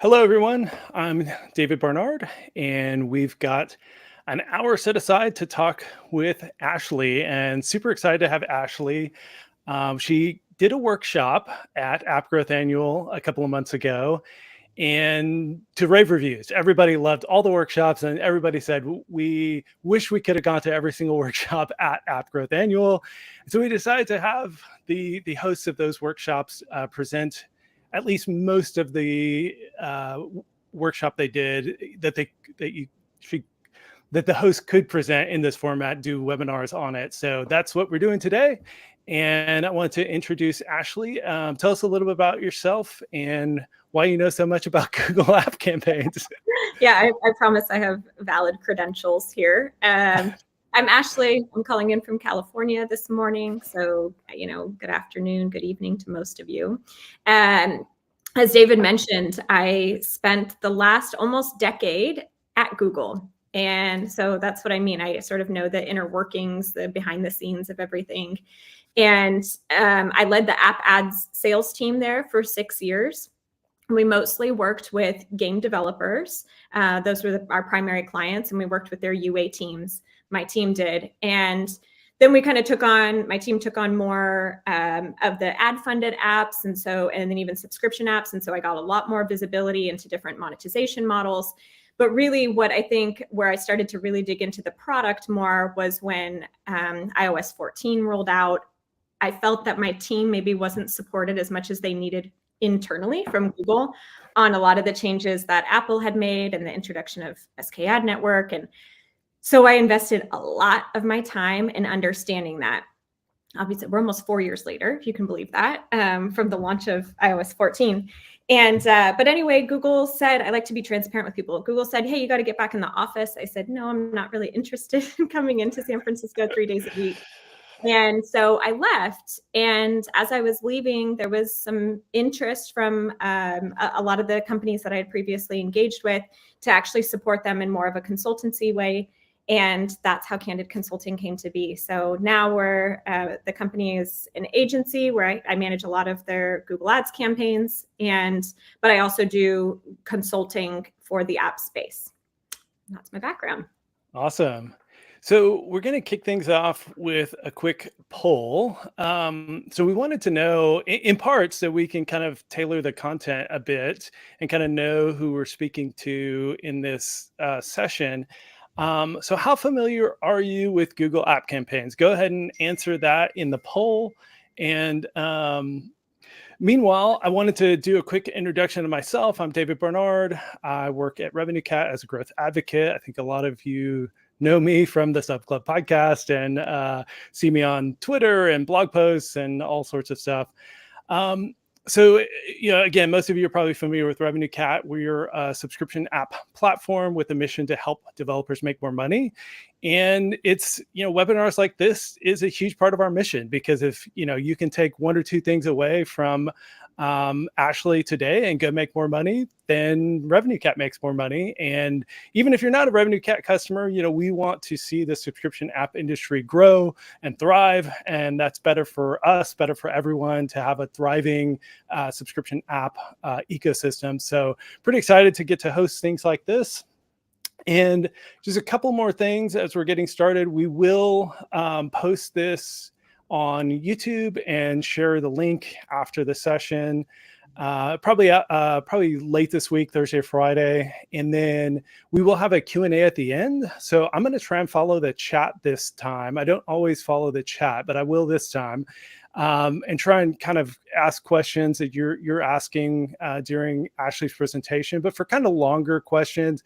Hello, everyone. I'm David Barnard, and we've got an hour set aside to talk with Ashley, and super excited to have Ashley. She did a workshop at App Growth Annual a couple of months ago, and to rave reviews. Everybody loved all the workshops, and everybody said, we wish we could have gone to every single workshop at App Growth Annual. So we decided to have the hosts of those workshops present at least most of the workshop they did that that the host could present in this format, do webinars on it. So that's what we're doing today. And I want to introduce Ashley. Tell us a little bit about yourself and why you know so much about Google App Campaigns. Yeah, I promise I have valid credentials here. I'm Ashley. I'm calling in from California this morning. So, good afternoon, good evening to most of you. As David mentioned, I spent the last almost decade at Google. And so that's what I mean. I sort of know the inner workings, the behind the scenes of everything. And I led the app ads sales team there for 6 years. We mostly worked with game developers. Those were our primary clients, and we worked with their UA teams. My team did. And then my team took on more of the ad-funded apps, and then even subscription apps. And so I got a lot more visibility into different monetization models. But really what I think where I started to really dig into the product more was when iOS 14 rolled out. I felt that my team maybe wasn't supported as much as they needed internally from Google on a lot of the changes that Apple had made and the introduction of SK Ad Network. And so I invested a lot of my time in understanding that. Obviously, we're almost 4 years later, if you can believe that, from the launch of iOS 14. And but anyway, Google said, I like to be transparent with people. Google said, hey, you got to get back in the office. I said, no, I'm not really interested in coming into San Francisco 3 days a week. And so I left. And as I was leaving, there was some interest from a lot of the companies that I had previously engaged with to actually support them in more of a consultancy way. And that's how Candid Consulting came to be. So now the company is an agency where I manage a lot of their Google Ads campaigns, but I also do consulting for the app space. And that's my background. Awesome. So we're going to kick things off with a quick poll. So we wanted to know, in part, so we can kind of tailor the content a bit and kind of know who we're speaking to in this session. So how familiar are you with Google App Campaigns? Go ahead and answer that in the poll. And meanwhile, I wanted to do a quick introduction of myself. I'm David Barnard. I work at RevenueCat as a growth advocate. I think a lot of you know me from the Sub Club podcast and see me on Twitter and blog posts and all sorts of stuff. So, again, most of you are probably familiar with RevenueCat. We're a subscription app platform with a mission to help developers make more money. And it's, webinars like this is a huge part of our mission, because if, you can take one or two things away from Ashley today and go make more money, then RevenueCat makes more money. And even if you're not a RevenueCat customer, we want to see the subscription app industry grow and thrive. And that's better for us, better for everyone to have a thriving subscription app ecosystem. So pretty excited to get to host things like this. And just a couple more things as we're getting started. We will post this on YouTube and share the link after the session, probably late this week, Thursday or Friday. And then we will have a Q&A at the end. So I'm going to try and follow the chat this time. I don't always follow the chat, but I will this time. And try and kind of ask questions that you're asking during Ashley's presentation. But for kind of longer questions,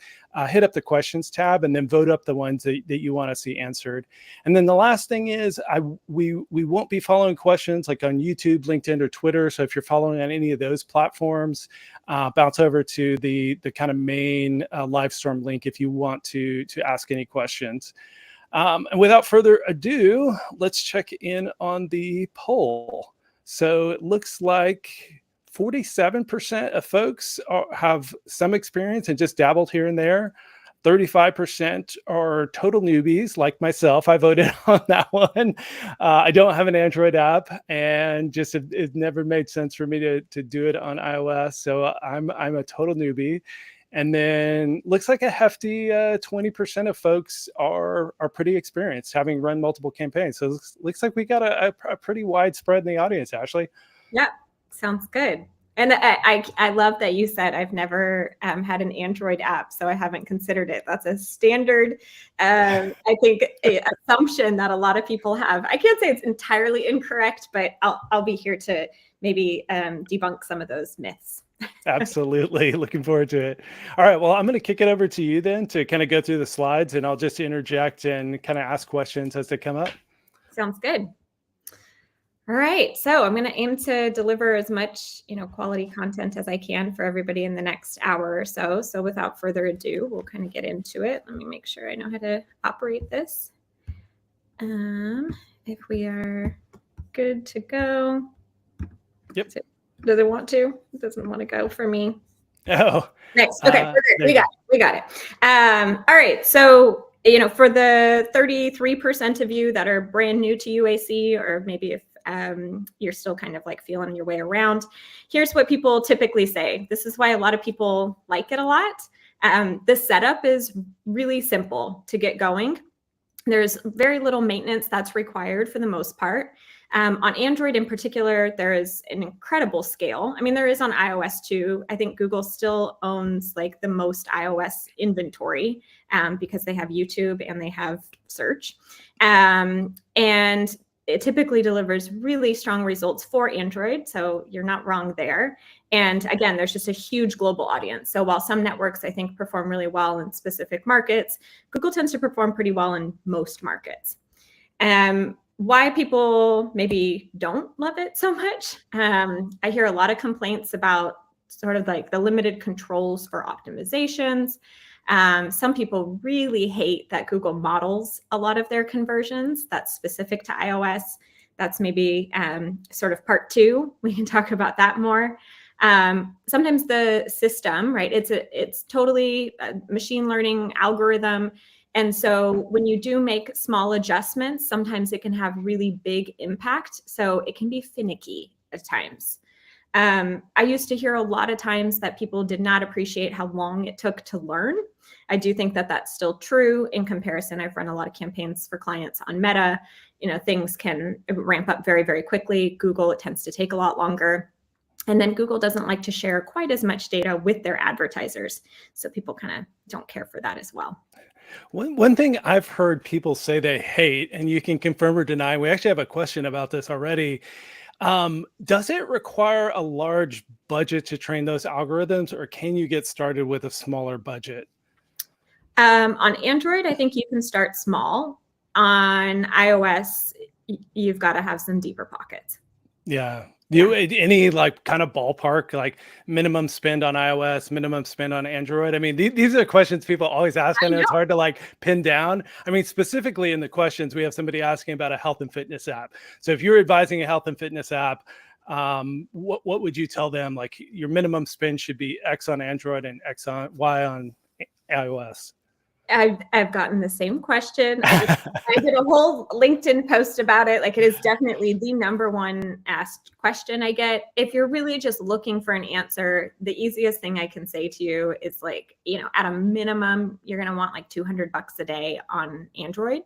hit up the questions tab and then vote up the ones that you want to see answered. And then the last thing is we won't be following questions like on YouTube, LinkedIn, or Twitter. So if you're following on any of those platforms, bounce over to the kind of main Livestorm link if you want to ask any questions. And without further ado, let's check in on the poll. So it looks like 47% of folks have some experience and just dabbled here and there. 35% are total newbies like myself. I voted on that one. I don't have an Android app, and just it never made sense for me to do it on iOS. So I'm a total newbie. And then looks like a hefty 20% of folks are pretty experienced, having run multiple campaigns. So looks like we got a pretty wide spread in the audience, Ashley. Yeah, sounds good. And I love that you said I've never had an Android app, so I haven't considered it. That's a standard, I think, assumption that a lot of people have. I can't say it's entirely incorrect, but I'll be here to maybe debunk some of those myths. Absolutely. Looking forward to it. All right. Well, I'm going to kick it over to you then to kind of go through the slides, and I'll just interject and kind of ask questions as they come up. Sounds good. All right. So I'm going to aim to deliver as much, quality content as I can for everybody in the next hour or so. So without further ado, we'll kind of get into it. Let me make sure I know how to operate this. If we are good to go. Yep. Does it want to? It doesn't want to go for me. Oh. Next. Okay. We got it. All right. So, for the 33% of you that are brand new to UAC, or maybe if you're still kind of like feeling your way around, here's what people typically say. This is why a lot of people like it a lot. The setup is really simple to get going. There's very little maintenance that's required for the most part. On Android in particular, there is an incredible scale. I mean, there is on iOS too. I think Google still owns like the most iOS inventory because they have YouTube and they have search. And it typically delivers really strong results for Android. So you're not wrong there. And again, there's just a huge global audience. So while some networks, I think, perform really well in specific markets, Google tends to perform pretty well in most markets. Why people maybe don't love it so much. I hear a lot of complaints about sort of like the limited controls for optimizations. Some people really hate that Google models a lot of their conversions. That's specific to iOS. That's maybe sort of part two. We can talk about that more. Sometimes the system, right? It's totally a machine learning algorithm. And so when you do make small adjustments, sometimes it can have really big impact. So it can be finicky at times. I used to hear a lot of times that people did not appreciate how long it took to learn. I do think that that's still true in comparison. I've run a lot of campaigns for clients on Meta. Things can ramp up very, very quickly. Google, it tends to take a lot longer. And then Google doesn't like to share quite as much data with their advertisers. So people kind of don't care for that as well. One thing I've heard people say they hate, and you can confirm or deny, we actually have a question about this already. Does it require a large budget to train those algorithms, or can you get started with a smaller budget? On Android, I think you can start small. On iOS, you've got to have some deeper pockets. Yeah. Any like kind of ballpark, like minimum spend on iOS, minimum spend on Android? I mean, these are questions people always ask, and it's hard to like pin down. I mean, specifically in the questions, we have somebody asking about a health and fitness app. So if you're advising a health and fitness app, what would you tell them? Like your minimum spend should be X on Android and Y on iOS. I've gotten the same question. I did a whole LinkedIn post about it. Like, it is definitely the number one asked question I get. If you're really just looking for an answer, the easiest thing I can say to you is like, at a minimum, you're going to want like $200 a day on Android.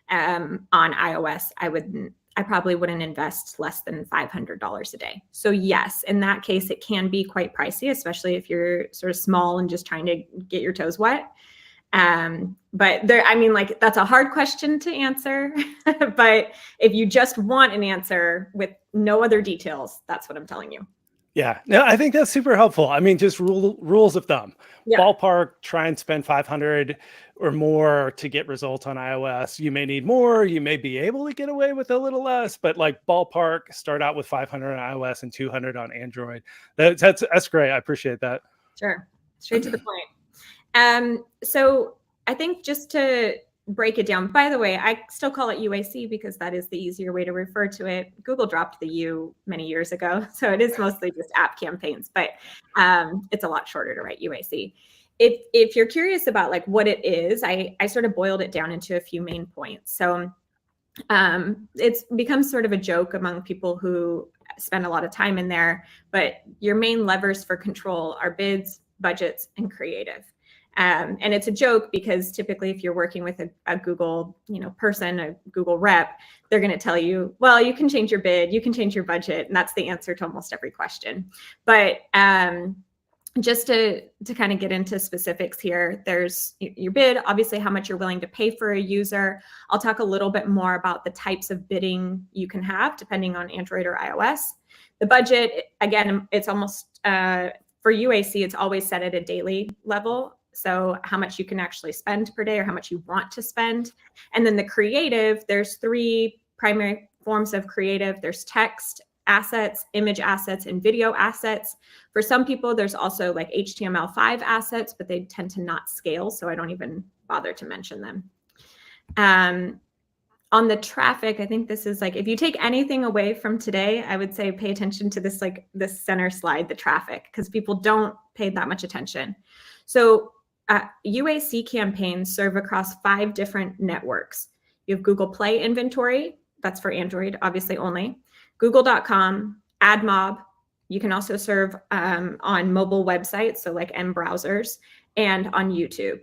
On iOS, I probably wouldn't invest less than $500 a day. So yes, in that case, it can be quite pricey, especially if you're sort of small and just trying to get your toes wet. But that's a hard question to answer. But if you just want an answer with no other details, that's what I'm telling you. Yeah, no, I think that's super helpful. I mean, just rules of thumb. Yeah. Ballpark, try and spend 500 or more to get results on iOS. You may need more. You may be able to get away with a little less, but like ballpark, start out with 500 on iOS and 200 on Android. That's great. I appreciate that. Sure. Straight to the point. So I think just to break it down, by the way, I still call it UAC because that is the easier way to refer to it. Google dropped the U many years ago, so it is mostly just app campaigns, but it's a lot shorter to write UAC. if you're curious about like what it is, I sort of boiled it down into a few main points. So it's become sort of a joke among people who spend a lot of time in there, but your main levers for control are bids, budgets, and creative. And it's a joke because typically if you're working with a Google, person, a Google rep, they're going to tell you, well, you can change your bid, you can change your budget. And that's the answer to almost every question. But just to kind of get into specifics here, there's your bid, obviously how much you're willing to pay for a user. I'll talk a little bit more about the types of bidding you can have depending on Android or iOS. The budget, again, it's almost, for UAC, it's always set at a daily level. So how much you can actually spend per day or how much you want to spend. And then the creative, there's 3 primary forms of creative. There's text assets, image assets, and video assets. For some people, there's also like HTML5 assets, but they tend to not scale, so I don't even bother to mention them. On the traffic, I think this is like, if you take anything away from today, I would say pay attention to this, like this center slide, the traffic, because people don't pay that much attention. So UAC campaigns serve across 5 different networks. You have Google Play inventory, that's for Android, obviously only. Google.com, AdMob. You can also serve on mobile websites, so like M browsers, and on YouTube.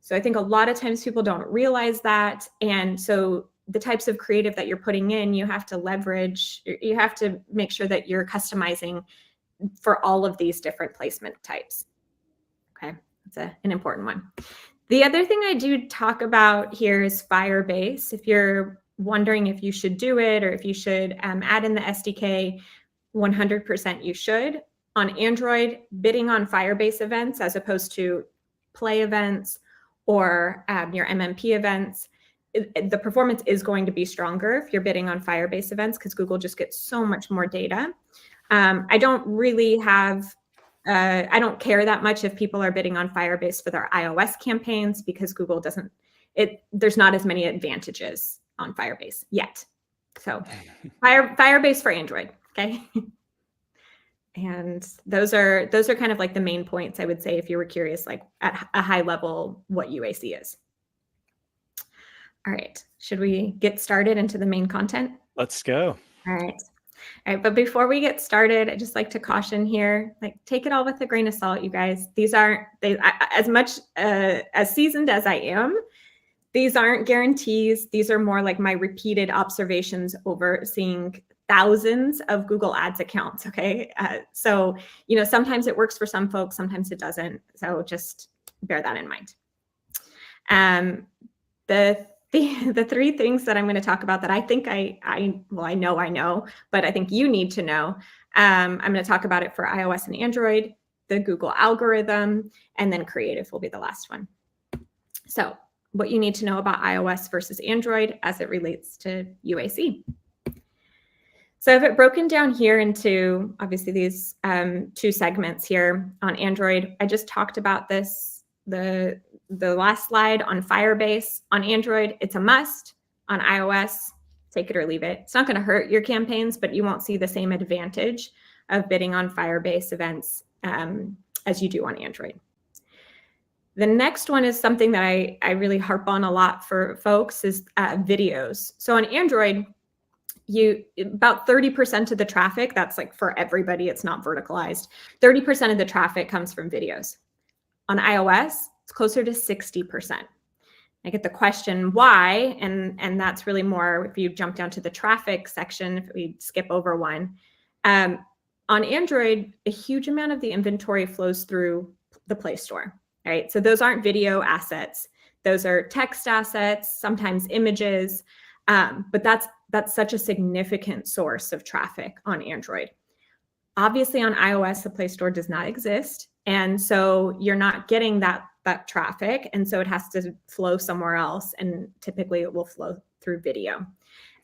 So I think a lot of times people don't realize that. And so the types of creative that you're putting in, you have to leverage, you have to make sure that you're customizing for all of these different placement types. Okay, that's an important one. The other thing I do talk about here is Firebase. If you're wondering if you should do it or if you should add in the SDK, 100% you should. On Android, bidding on Firebase events as opposed to Play events or your MMP events, the performance is going to be stronger if you're bidding on Firebase events because Google just gets so much more data. I don't really have, I don't care that much if people are bidding on Firebase for their iOS campaigns because Google doesn't, there's not as many advantages on Firebase yet. So Firebase for Android, okay? And those are kind of like the main points I would say if you were curious, like at a high level, what UAC is. All right, should we get started into the main content? Let's go. All right, but before we get started, I just like to caution here, like take it all with a grain of salt, you guys. These aren't, as much as seasoned as I am, these aren't guarantees. These are more like my repeated observations over seeing thousands of Google Ads accounts, okay? So, sometimes it works for some folks, sometimes it doesn't. So just bear that in mind. The 3 things that I'm going to talk about that I think I know, but I think you need to know. I'm going to talk about it for iOS and Android, the Google algorithm, and then creative will be the last one. So what you need to know about iOS versus Android as it relates to UAC. So I have it broken down here into obviously these 2 segments here on Android. I just talked about this, the last slide on Firebase. On Android, it's a must. On iOS, take it or leave it. It's not going to hurt your campaigns, but you won't see the same advantage of bidding on Firebase events as you do on Android. The next one is something that I really harp on a lot for folks is videos. So on Android, about 30% of the traffic, that's like for everybody, it's not verticalized. 30% of the traffic comes from videos. On iOS, it's closer to 60%. I get the question why, and that's really more if you jump down to the traffic section, if we skip over one. On Android, a huge amount of the inventory flows through the Play Store. Right, so those aren't video assets; those are text assets, sometimes images. But that's such a significant source of traffic on Android. Obviously, on iOS, the Play Store does not exist, and so you're not getting that traffic, and so it has to flow somewhere else. And typically, it will flow through video.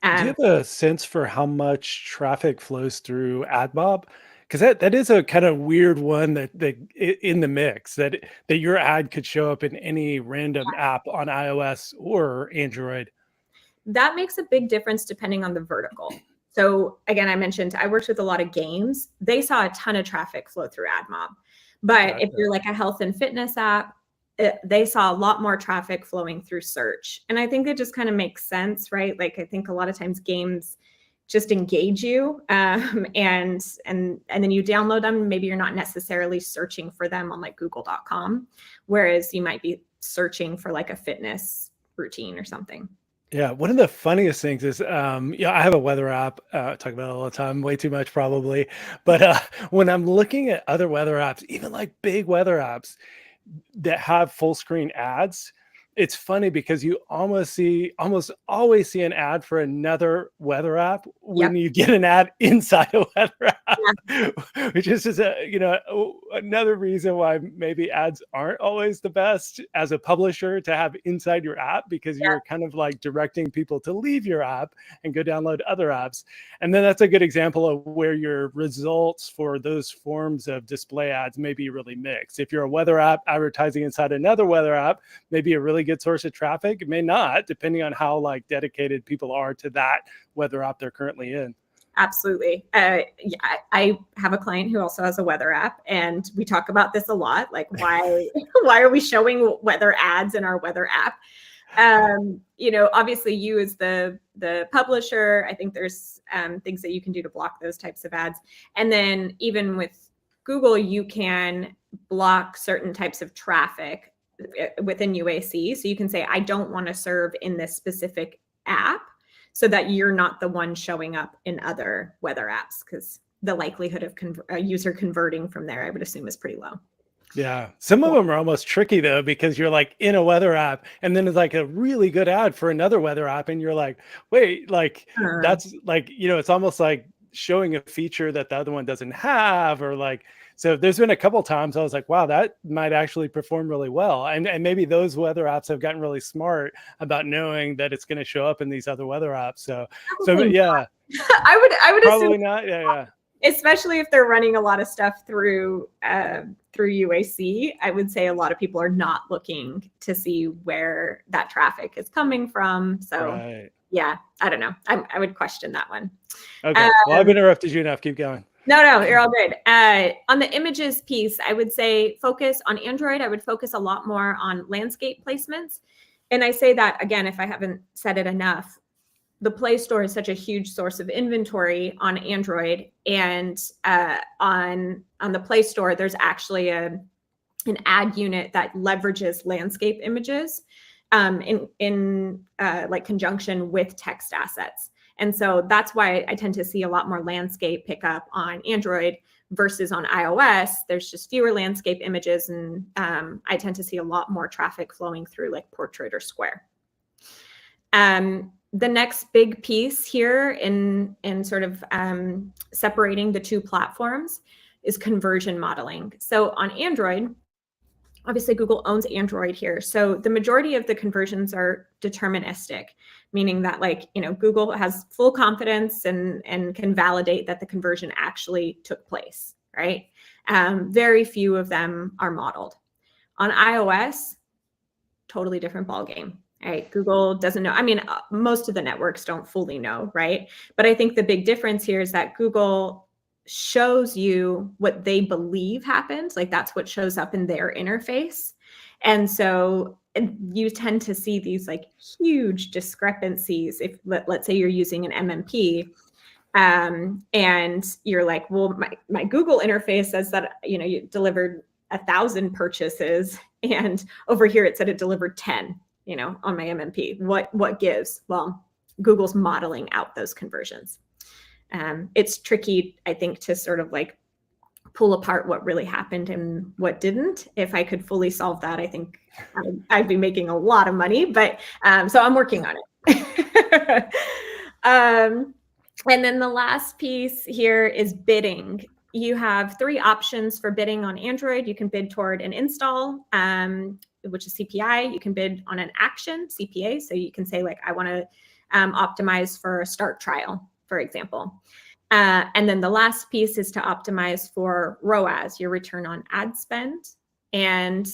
Do you have a sense for how much traffic flows through AdMob? Because that is a kind of weird one that in the mix that your ad could show up in any random app on iOS or Android. That makes a big difference depending on the vertical. So again, I mentioned I worked with a lot of games. They saw a ton of traffic flow through AdMob. But if Gotcha. you're like a health and fitness app, they saw a lot more traffic flowing through search. And I think it just kind of makes sense, right? Like I think a lot of times games just engage you, and then you download them. Maybe you're not necessarily searching for them on like google.com, whereas you might be searching for like a fitness routine or something. Yeah, one of the funniest things is, yeah, I have a weather app. Talk about it all the time, way too much probably. But when I'm looking at other weather apps, even like big weather apps that have full screen ads, it's funny because you almost always see an ad for another weather app Yep. when you get an ad inside a weather Yeah. app, which is just another reason why maybe ads aren't always the best as a publisher to have inside your app, because Yeah. you're kind of like directing people to leave your app and go download other apps. And then that's a good example of where your results for those forms of display ads may be really mixed. If you're a weather app advertising inside another weather app, maybe a really good source of traffic. It may not, depending on how like dedicated people are to that weather app they're currently in. Absolutely. Yeah, I have a client who also has a weather app, and we talk about this a lot. Like, why are we showing weather ads in our weather app? Obviously you as the publisher, I think there's things that you can do to block those types of ads. And then even with Google, you can block certain types of traffic within UAC. So you can say, I don't want to serve in this specific app, so that you're not the one showing up in other weather apps, because the likelihood of a user converting from there, I would assume, is pretty low. Yeah. Some of them are almost tricky though, because you're like in a weather app and then it's like a really good ad for another weather app. And you're like, wait, like that's like, it's almost like showing a feature that the other one doesn't have, or like, so there's been a couple of times I was like, wow, that might actually perform really well. And maybe those weather apps have gotten really smart about knowing that it's going to show up in these other weather apps. So yeah, I would probably assume not. Yeah. Especially if they're running a lot of stuff through UAC, I would say a lot of people are not looking to see where that traffic is coming from. So Right. Yeah, I don't know. I would question that one. Okay. Well, I've interrupted you enough. Keep going. No, you're all good. On the images piece, I would say focus on Android. I would focus a lot more on landscape placements. And I say that again, if I haven't said it enough, the Play Store is such a huge source of inventory on Android, and on the Play Store, there's actually an ad unit that leverages landscape images in like conjunction with text assets. And so that's why I tend to see a lot more landscape pickup on Android versus on iOS. There's just fewer landscape images, and I tend to see a lot more traffic flowing through like portrait or square. The next big piece here in sort of separating the two platforms is conversion modeling. So on Android, obviously Google owns Android here. So the majority of the conversions are deterministic, meaning that Google has full confidence and can validate that the conversion actually took place, right? Very few of them are modeled. On iOS, totally different ballgame. Right? Google doesn't know. I mean, most of the networks don't fully know, right? But I think the big difference here is that Google shows you what they believe happened. Like that's what shows up in their interface. And so you tend to see these like huge discrepancies. If let's say you're using an MMP, and you're like, well, my Google interface says that, you delivered 1,000 purchases, and over here it said it delivered 10. On my MMP, what gives? Well, Google's modeling out those conversions. It's tricky, I think, to sort of like pull apart what really happened and what didn't. If I could fully solve that, I think I'd be making a lot of money, but so I'm working on it. And then the last piece here is bidding. You have 3 options for bidding on Android. You can bid toward an install, which is CPI. You can bid on an action, CPA. So you can say like, I want to optimize for a start trial, for example. And then the last piece is to optimize for ROAS, your return on ad spend. And,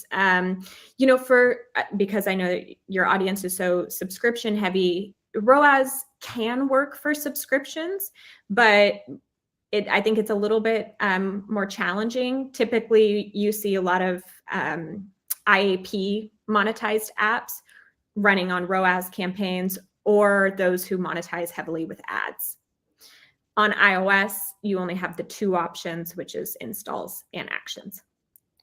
because I know your audience is so subscription heavy, ROAS can work for subscriptions, but I think it's a little bit more challenging. Typically, you see a lot of IAP monetized apps running on ROAS campaigns, or those who monetize heavily with ads. On iOS, you only have the two options, which is installs and actions.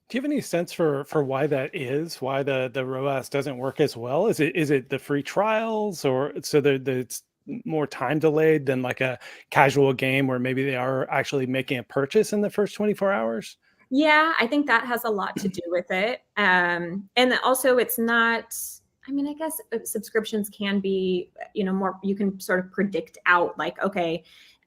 Do you have any sense for why that is? Why the ROAS doesn't work as well? Is it the free trials, or so it's more time delayed than like a casual game where maybe they are actually making a purchase in the first 24 hours? Yeah, I think that has a lot to do with it. And also it's not, I mean, I guess subscriptions can be, more, you can sort of predict out like, okay,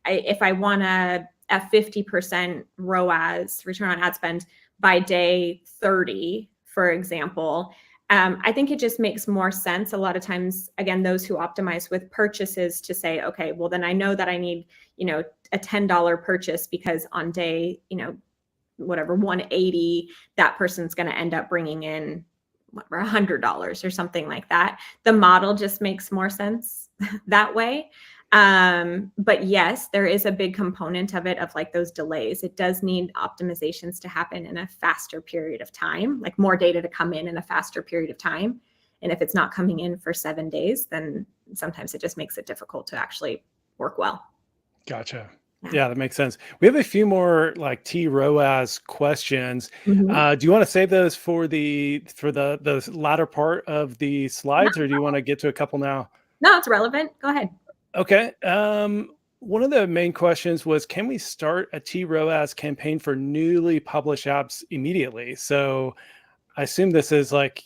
if I want a 50% ROAS, return on ad spend, by day 30, for example, I think it just makes more sense a lot of times, again, those who optimize with purchases to say, okay, well, then I know that I need, a $10 purchase because on day, whatever, 180, that person's going to end up bringing in whatever, $100 or something like that. The model just makes more sense that way. But yes, there is a big component of it of like those delays. It does need optimizations to happen in a faster period of time, like more data to come in a faster period of time. And if it's not coming in for 7 days, then sometimes it just makes it difficult to actually work well. Gotcha. Yeah. Yeah, that makes sense. We have a few more like TROAS questions. Mhm. Do you want to save those for the latter part of the slides, or do you want to get to a couple now? No, it's relevant. Go ahead. Okay. One of the main questions was, can we start a TROAS campaign for newly published apps immediately? So I assume this is like,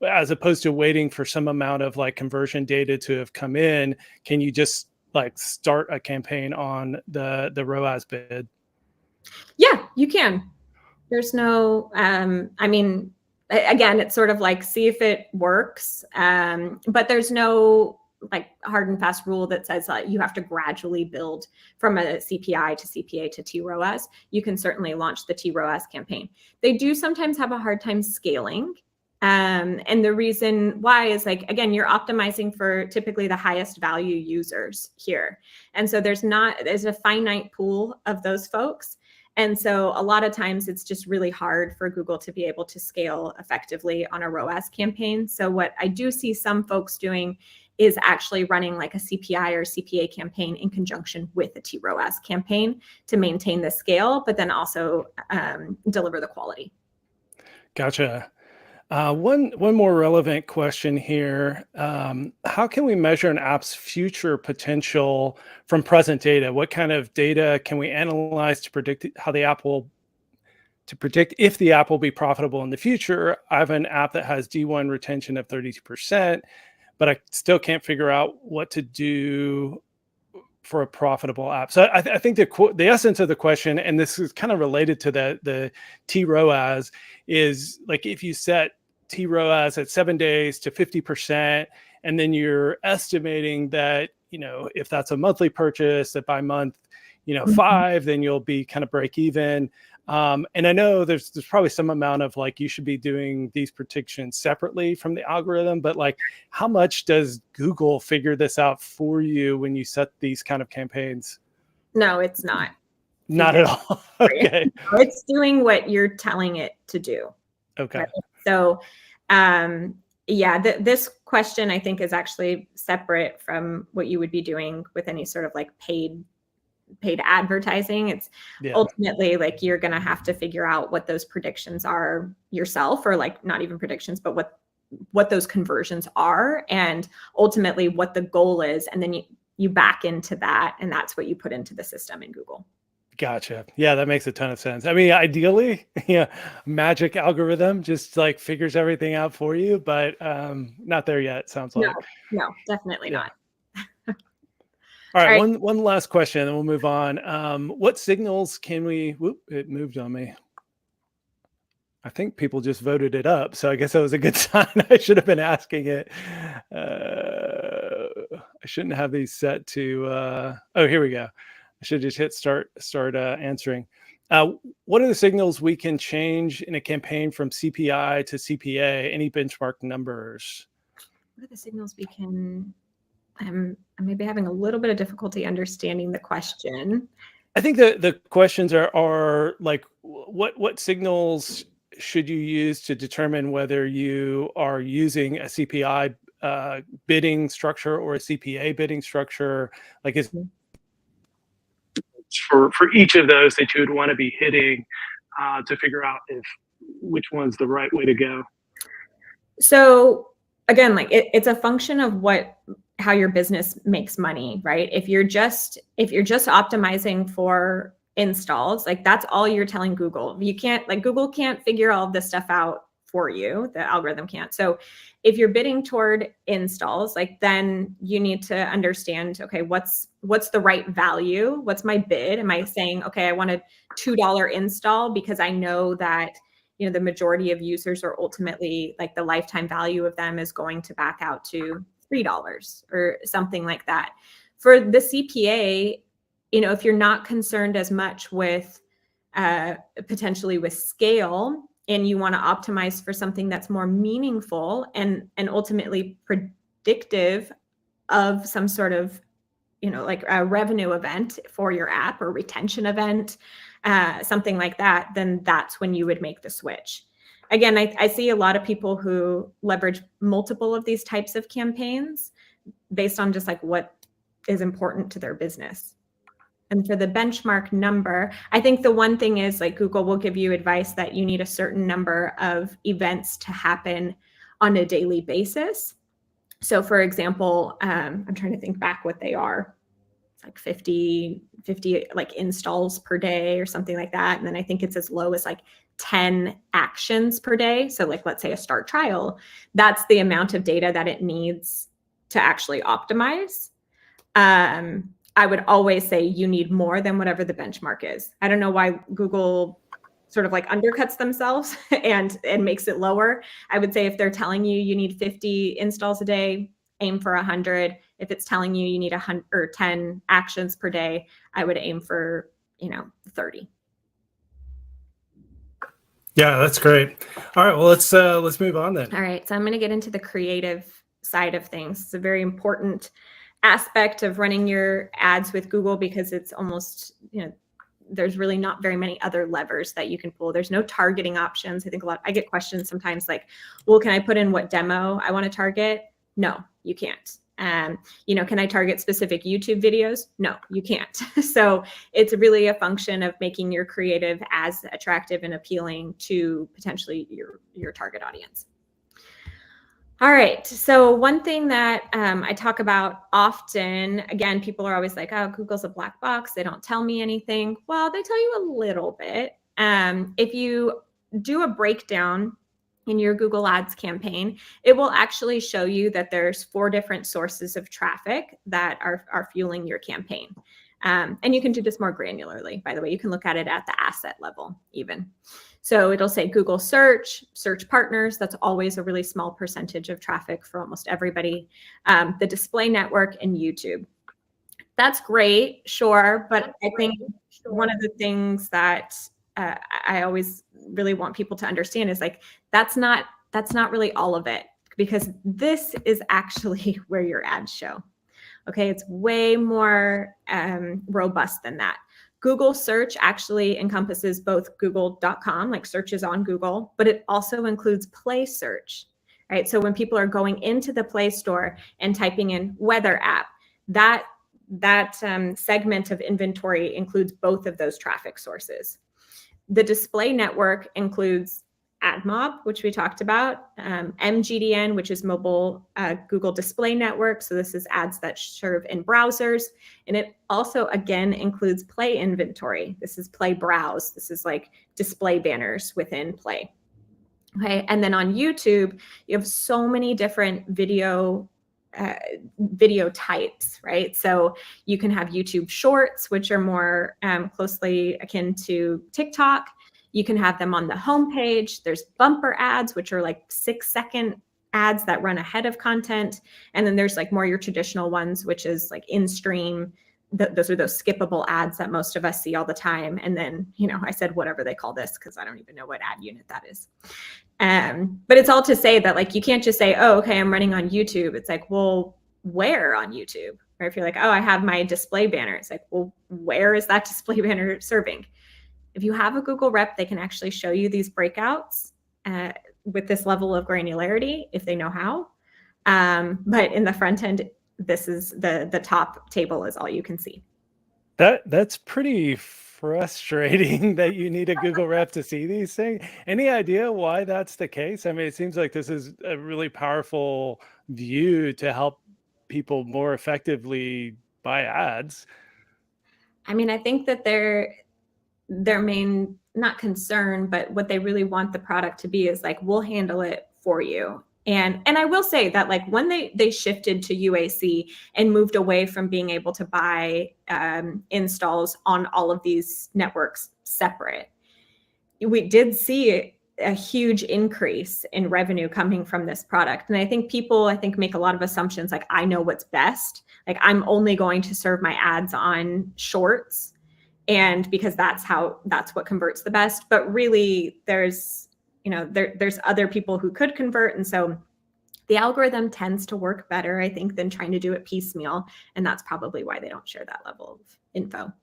as opposed to waiting for some amount of like conversion data to have come in, can you just like start a campaign on the ROAS bid? Yeah, you can. There's no, I mean, again, it's sort of like see if it works. But there's no like hard and fast rule that says you have to gradually build from a CPI to CPA to TROAS. You can certainly launch the TROAS campaign. They do sometimes have a hard time scaling. And the reason why is like, again, you're optimizing for typically the highest value users here. And so there's a finite pool of those folks. And so a lot of times it's just really hard for Google to be able to scale effectively on a ROAS campaign. So what I do see some folks doing is actually running like a CPI or CPA campaign in conjunction with a TROAS campaign to maintain the scale, but then also deliver the quality. Gotcha. One more relevant question here. How can we measure an app's future potential from present data? What kind of data can we analyze to predict if the app will be profitable in the future? I have an app that has D1 retention of 32%, but I still can't figure out what to do for a profitable app. So I think the essence of the question, and this is kind of related to the TROAS, is like if you set TROAS at 7 days to 50%, and then you're estimating that, if that's a monthly purchase, that by month, 5, then you'll be kind of break even. And I know there's probably some amount of like, you should be doing these predictions separately from the algorithm, but like how much does Google figure this out for you when you set these kind of campaigns? No, it's not. Not at all. Okay. It's doing what you're telling it to do. Okay. Right? So, this question I think is actually separate from what you would be doing with any sort of like paid advertising. It's ultimately like you're going to have to figure out what those predictions are yourself, or like not even predictions, but what those conversions are, and ultimately what the goal is. And then you back into that, and that's what you put into the system in Google. Gotcha. Yeah, that makes a ton of sense. I mean, ideally, magic algorithm just like figures everything out for you, but not there yet, sounds like. No, definitely not. All right, one last question, and then we'll move on. What signals can we? It moved on me. I think people just voted it up, so I guess that was a good sign. I should have been asking it. I shouldn't have these set to. Oh, here we go. I should just hit start answering. What are the signals we can change in a campaign from CPI to CPA? Any benchmark numbers? What are the signals we can? I'm maybe having a little bit of difficulty understanding the question. I think the questions are like, what signals should you use to determine whether you are using a CPI bidding structure or a CPA bidding structure? Like, is for each of those that you would want to be hitting to figure out which one's the right way to go? So again, like it's a function of how your business makes money, right? If you're just optimizing for installs, like that's all you're telling Google. You can't, like, Google can't figure all of this stuff out for you. The algorithm can't. So if you're bidding toward installs, like, then you need to understand, okay, what's the right value? What's my bid? Am I saying, okay, I want a $2 install because I know that, you know, the majority of users are ultimately, like, the lifetime value of them is going to back out to $3 or something like that. For the CPA, you know, if you're not concerned as much with potentially with scale, and you want to optimize for something that's more meaningful and ultimately predictive of some sort of, you know, like a revenue event for your app or retention event, something like that, then that's when you would make the switch. Again, I see a lot of people who leverage multiple of these types of campaigns based on just like what is important to their business. And for the benchmark number, I think the one thing is, like, Google will give you advice that you need a certain number of events to happen on a daily basis. So for example, I'm trying to think back what they are. It's like 50 like installs per day or something like that. And then I think it's as low as like 10 actions per day. So like, let's say a start trial, that's the amount of data that it needs to actually optimize. I would always say you need more than whatever the benchmark is. I don't know why Google sort of like undercuts themselves and makes it lower. I would say if they're telling you you need 50 installs a day, aim for 100. If it's telling you you need 100 or 10 actions per day, I would aim for, you know, 30. Yeah, that's great. All right, well, let's move on then. All right, so I'm going to get into the creative side of things. It's a very important aspect of running your ads with Google because it's almost, you know, there's really not very many other levers that you can pull. There's no targeting options. I think I get questions sometimes like, well, can I put in what demo I want to target? No, you can't. You know, can I target specific YouTube videos? No, you can't. So it's really a function of making your creative as attractive and appealing to potentially your target audience. All right. So one thing that I talk about often, again, people are always like, oh, Google's a black box. They don't tell me anything. Well, they tell you a little bit. If you do a breakdown in your Google Ads campaign, it will actually show you that there's 4 different sources of traffic that are fueling your campaign. And you can do this more granularly, by the way. You can look at it at the asset level even. So it'll say Google search partners. That's always a really small percentage of traffic for almost everybody. The display network and YouTube. That's great, sure. But I think one of the things that I always really want people to understand is like, that's not really all of it, because this is actually where your ads show. Okay, it's way more robust than that. Google search actually encompasses both google.com, like searches on Google, but it also includes Play search, right? So when people are going into the Play Store and typing in weather app, that segment of inventory includes both of those traffic sources. The display network includes AdMob, which we talked about, MGDN, which is mobile Google Display Network. So this is ads that serve in browsers. And it also, again, includes Play inventory. This is Play Browse. This is like display banners within Play. Okay, and then on YouTube, you have so many different video types, right? So you can have YouTube Shorts, which are more closely akin to TikTok. You can have them on the homepage. There's bumper ads, which are like 6-second ads that run ahead of content. And then there's like more your traditional ones, which is like in-stream. Those are those skippable ads that most of us see all the time. And then, you know, I said whatever they call this because I don't even know what ad unit that is. But it's all to say that, like, you can't just say, oh, okay, I'm running on YouTube. It's like, well, where on YouTube, Or if you're like, oh, I have my display banner. It's like, well, where is that display banner serving? If you have a Google rep, they can actually show you these breakouts with this level of granularity if they know how. But in the front end, this is the top table is all you can see. That's pretty frustrating that you need a Google rep to see these things. Any idea why that's the case? I mean, it seems like this is a really powerful view to help people more effectively buy ads. I mean, I think that their main, not concern, but what they really want the product to be is like, we'll handle it for you. And I will say that like when they shifted to UAC and moved away from being able to buy installs on all of these networks separate, we did see a huge increase in revenue coming from this product. And I think people, make a lot of assumptions like, I know what's best. Like I'm only going to serve my ads on shorts. And because that's what converts the best. But really there's other people who could convert. And so the algorithm tends to work better, I think, than trying to do it piecemeal. And that's probably why they don't share that level of info.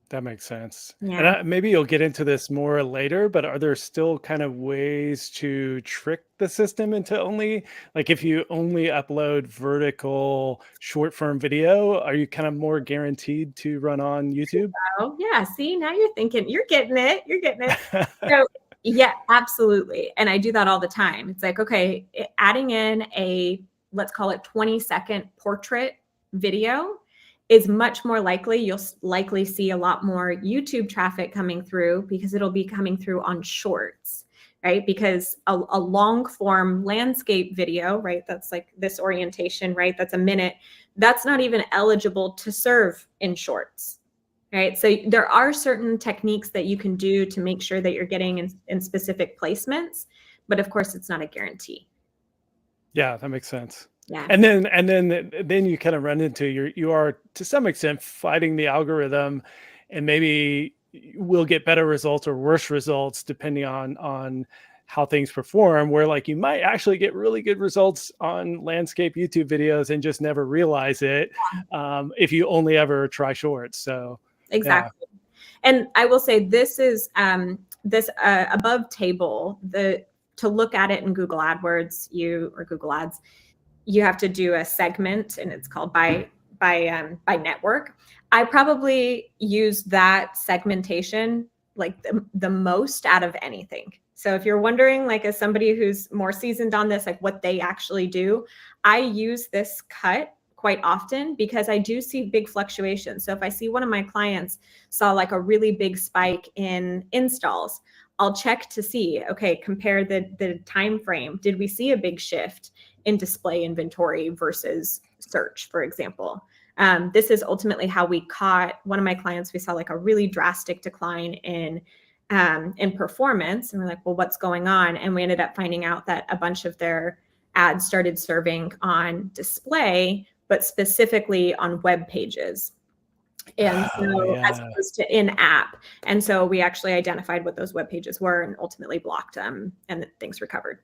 That makes sense. Yeah. And maybe you'll get into this more later, but are there still kind of ways to trick the system into only, like if you only upload vertical short form video, are you kind of more guaranteed to run on YouTube? Oh, yeah. See, now you're thinking, you're getting it. So yeah, absolutely. And I do that all the time. It's like, okay, adding in a, let's call it 20-second portrait video is much more likely. You'll likely see a lot more YouTube traffic coming through because it'll be coming through on shorts, right? Because a long form landscape video, right? That's like this orientation, right? That's a minute. That's not even eligible to serve in shorts, right? So there are certain techniques that you can do to make sure that you're getting in specific placements, but of course it's not a guarantee. Yeah, that makes sense. Yeah. And then you kind of run into you are to some extent fighting the algorithm, and maybe we'll get better results or worse results depending on how things perform, where like you might actually get really good results on landscape YouTube videos and just never realize it if you only ever try shorts. So exactly. Yeah. And I will say this is this above table, to look at it in Google AdWords, or Google Ads, you have to do a segment, and it's called by network. I probably use that segmentation like the most out of anything. So if you're wondering, like as somebody who's more seasoned on this, like what they actually do, I use this cut quite often because I do see big fluctuations. So if I see one of my clients saw like a really big spike in installs, I'll check to see, okay, compare the time frame. Did we see a big shift in display inventory versus search, for example? This is ultimately how we caught one of my clients. We saw like a really drastic decline in performance, and we're like, well, what's going on? And we ended up finding out that a bunch of their ads started serving on display, but specifically on web pages. And so as opposed to in-app. And so we actually identified what those web pages were and ultimately blocked them, and things recovered.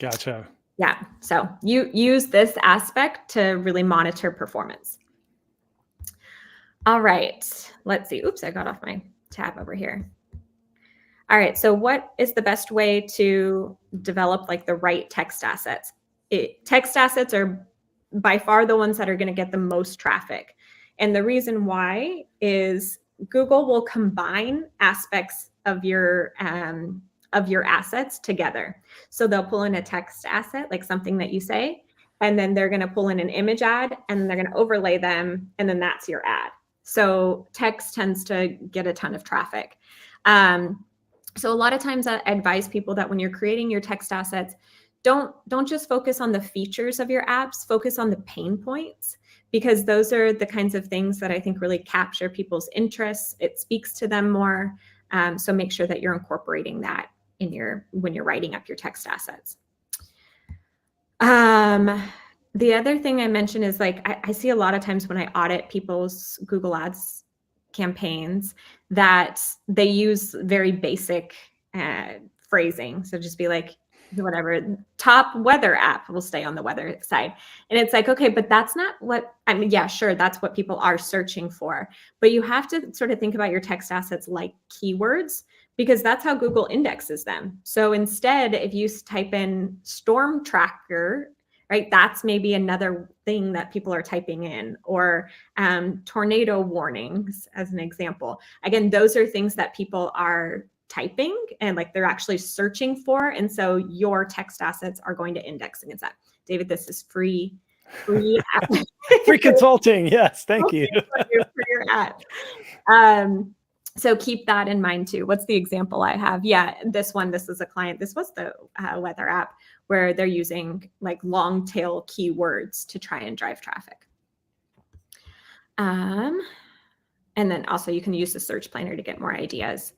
Gotcha. Yeah. So you use this aspect to really monitor performance. All right. Let's see. Oops, I got off my tab over here. All right. So what is the best way to develop like the right text assets? Text assets are by far the ones that are going to get the most traffic. And the reason why is Google will combine aspects of your assets together. So they'll pull in a text asset, like something that you say, and then they're going to pull in an image ad, and then they're going to overlay them, and then that's your ad. So text tends to get a ton of traffic. So a lot of times I advise people that when you're creating your text assets, don't just focus on the features of your apps, focus on the pain points, because those are the kinds of things that I think really capture people's interests. It speaks to them more. So make sure that you're incorporating that when you're writing up your text assets. The other thing I mentioned is like, I see a lot of times when I audit people's Google Ads campaigns that they use very basic phrasing. So just be like, whatever, top weather app, we'll stay on the weather side. And it's like, okay, but that's not what, I mean, yeah, sure, that's what people are searching for. But you have to sort of think about your text assets like keywords, because that's how Google indexes them. So instead, if you type in storm tracker, right, that's maybe another thing that people are typing in, or tornado warnings as an example. Again, those are things that people are typing and like they're actually searching for. And so your text assets are going to index against that. David, this is free Free consulting. Yes. Thank you. For your app. So keep that in mind too. What's the example I have? Yeah, this is a client. This was the weather app where they're using like long tail keywords to try and drive traffic. And then also you can use the search planner to get more ideas.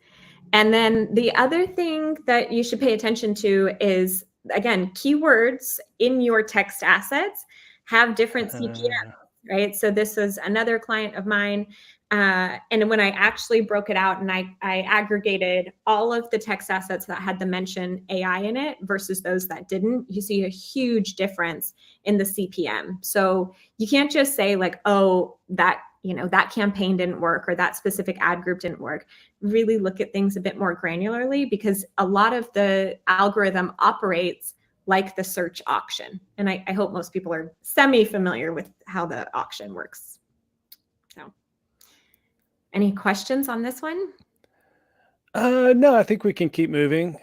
And then the other thing that you should pay attention to is, again, keywords in your text assets have different CPMs, right? So this was another client of mine. And when I actually broke it out and I aggregated all of the text assets that had the mention AI in it versus those that didn't, you see a huge difference in the CPM. So you can't just say like, oh, that campaign didn't work or that specific ad group didn't work. Really look at things a bit more granularly, because a lot of the algorithm operates like the search auction. And I hope most people are semi-familiar with how the auction works. So, any questions on this one? No, I think we can keep moving.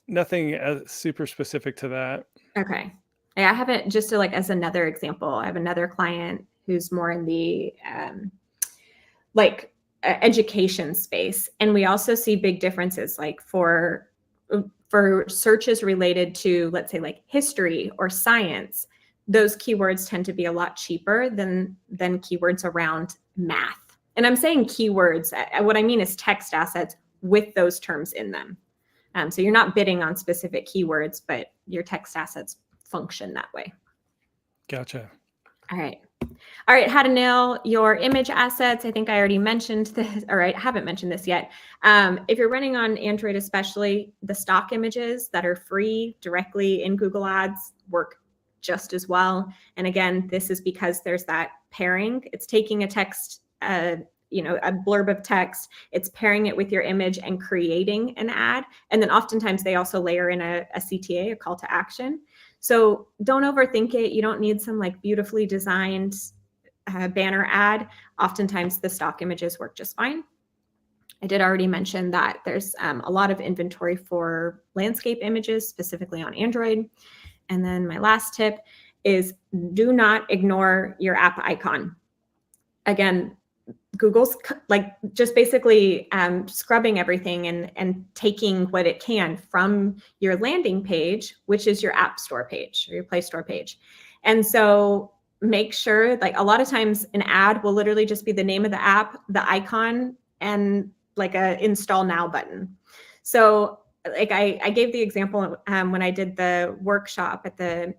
Nothing super specific to that. Okay. I haven't, just to like as another example, I have another client who's more in the education space. And we also see big differences like for searches related to, let's say, like history or science. Those keywords tend to be a lot cheaper than keywords around math. And I'm saying keywords, what I mean is text assets with those terms in them. So you're not bidding on specific keywords, but your text assets function that way. Gotcha. All right. How to nail your image assets. I think I already mentioned this, or I haven't mentioned this yet. If you're running on Android, especially, the stock images that are free directly in Google Ads work just as well. And again, this is because there's that pairing. It's taking a text, a blurb of text, it's pairing it with your image and creating an ad. And then oftentimes they also layer in a CTA, a call to action. So don't overthink it. You don't need some like beautifully designed banner ad. Oftentimes the stock images work just fine. I did already mention that there's a lot of inventory for landscape images, specifically on Android. And then my last tip is do not ignore your app icon. Again, Google's like just basically scrubbing everything and taking what it can from your landing page, which is your app store page or your Play Store page. And so make sure, like a lot of times an ad will literally just be the name of the app, the icon, and like a install now button. So like I gave the example when I did the workshop at the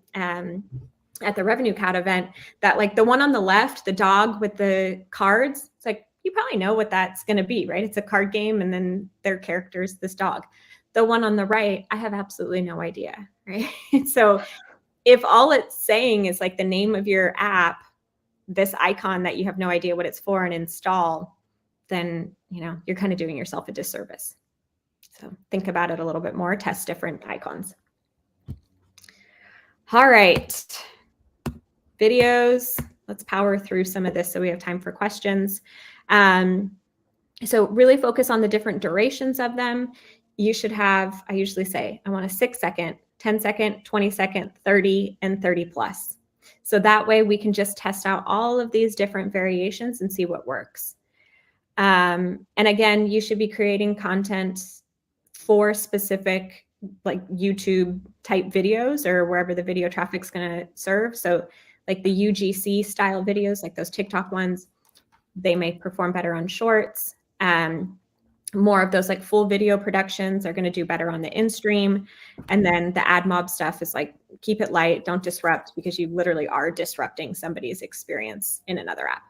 RevenueCat event, that like the one on the left, the dog with the cards, it's like, you probably know what that's going to be, right? It's a card game and then their character's this dog. The one on the right, I have absolutely no idea, right? So if all it's saying is like the name of your app, this icon that you have no idea what it's for, and install, then you're kind of doing yourself a disservice. So think about it a little bit more, test different icons. All right. Videos, let's power through some of this so we have time for questions. So really focus on the different durations of them. You should have, I usually say, I want a 6-second, 10-second, 20-second, 30, and 30 plus. So that way we can just test out all of these different variations and see what works. And again, you should be creating content for specific like YouTube type videos or wherever the video traffic's going to serve. So like the UGC style videos, like those TikTok ones, they may perform better on shorts. More of those like full video productions are going to do better on the in-stream. And then the ad mob stuff is like, keep it light, don't disrupt, because you literally are disrupting somebody's experience in another app.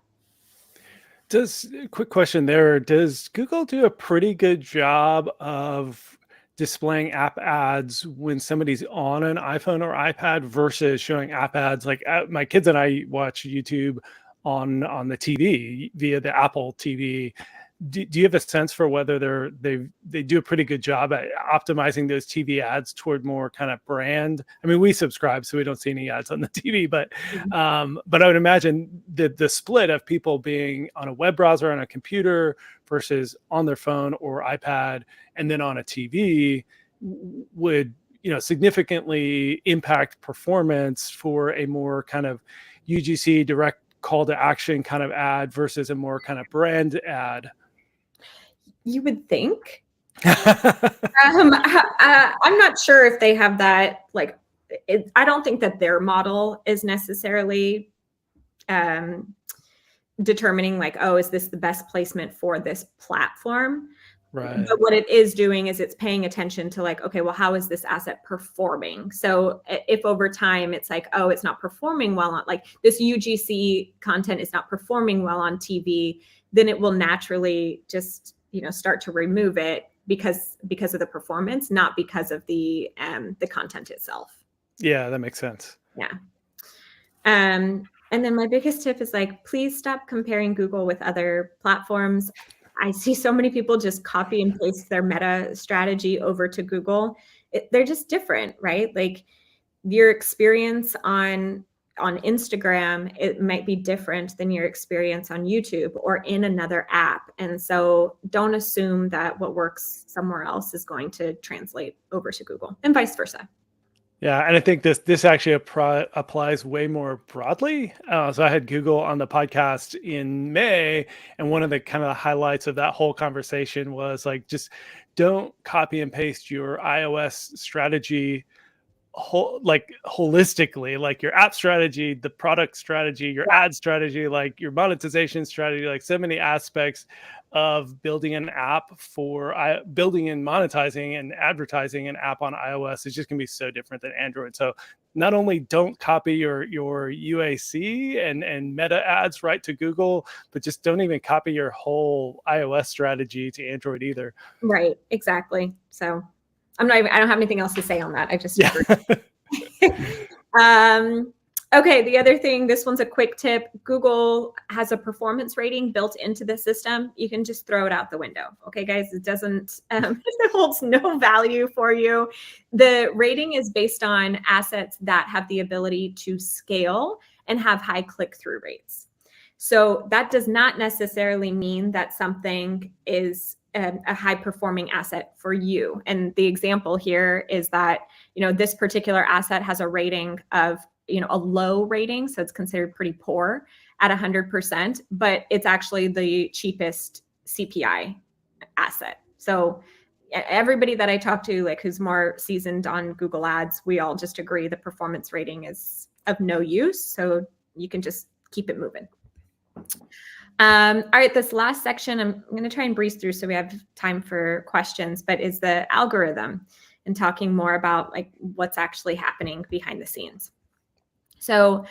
Quick question there, does Google do a pretty good job of displaying app ads when somebody's on an iPhone or iPad versus showing app ads. Like my kids and I watch YouTube on the TV via the Apple TV. Do you have a sense for whether they do a pretty good job at optimizing those TV ads toward more kind of brand? I mean, we subscribe, so we don't see any ads on the TV, but I would imagine the split of people being on a web browser on a computer versus on their phone or iPad and then on a TV would, significantly impact performance for a more kind of UGC direct call to action kind of ad versus a more kind of brand ad. You would think. I'm not sure if they have that. Like, I don't think that their model is necessarily determining like, oh, is this the best placement for this platform? Right. But what it is doing is it's paying attention to like, okay, well, how is this asset performing? So if over time it's like, oh, it's not performing well on, like this UGC content is not performing well on TV, then it will naturally just, start to remove it because of the performance, not because of the content itself. Yeah, that makes sense. Yeah. And then my biggest tip is like, please stop comparing Google with other platforms. I see so many people just copy and paste their Meta strategy over to Google. They're just different, right? Like your experience on Instagram, it might be different than your experience on YouTube or in another app. And so don't assume that what works somewhere else is going to translate over to Google and vice versa. Yeah, and I think this actually applies way more broadly. So I had Google on the podcast in May, and one of the kind of highlights of that whole conversation was like, just don't copy and paste your iOS strategy holistically, like your app strategy, the product strategy, your ad strategy, like your monetization strategy, like so many aspects of building an app for building and monetizing and advertising an app on iOS is just going to be so different than Android. So not only don't copy your UAC and meta ads right to Google, but just don't even copy your whole iOS strategy to Android either. Right, exactly. So I don't have anything else to say on that. I just okay, the other thing, this one's a quick tip. Google has a performance rating built into the system. You can just throw it out the window. Okay, guys, it doesn't, it holds no value for you. The rating is based on assets that have the ability to scale and have high click-through rates. So that does not necessarily mean that something is a high performing asset for you. And the example here is that, this particular asset has a rating of, a low rating. So it's considered pretty poor at 100%, but it's actually the cheapest CPI asset. So everybody that I talk to, like who's more seasoned on Google Ads, we all just agree the performance rating is of no use. So you can just keep it moving. All right, this last section, I'm going to try and breeze through so we have time for questions, but is the algorithm and talking more about like what's actually happening behind the scenes. So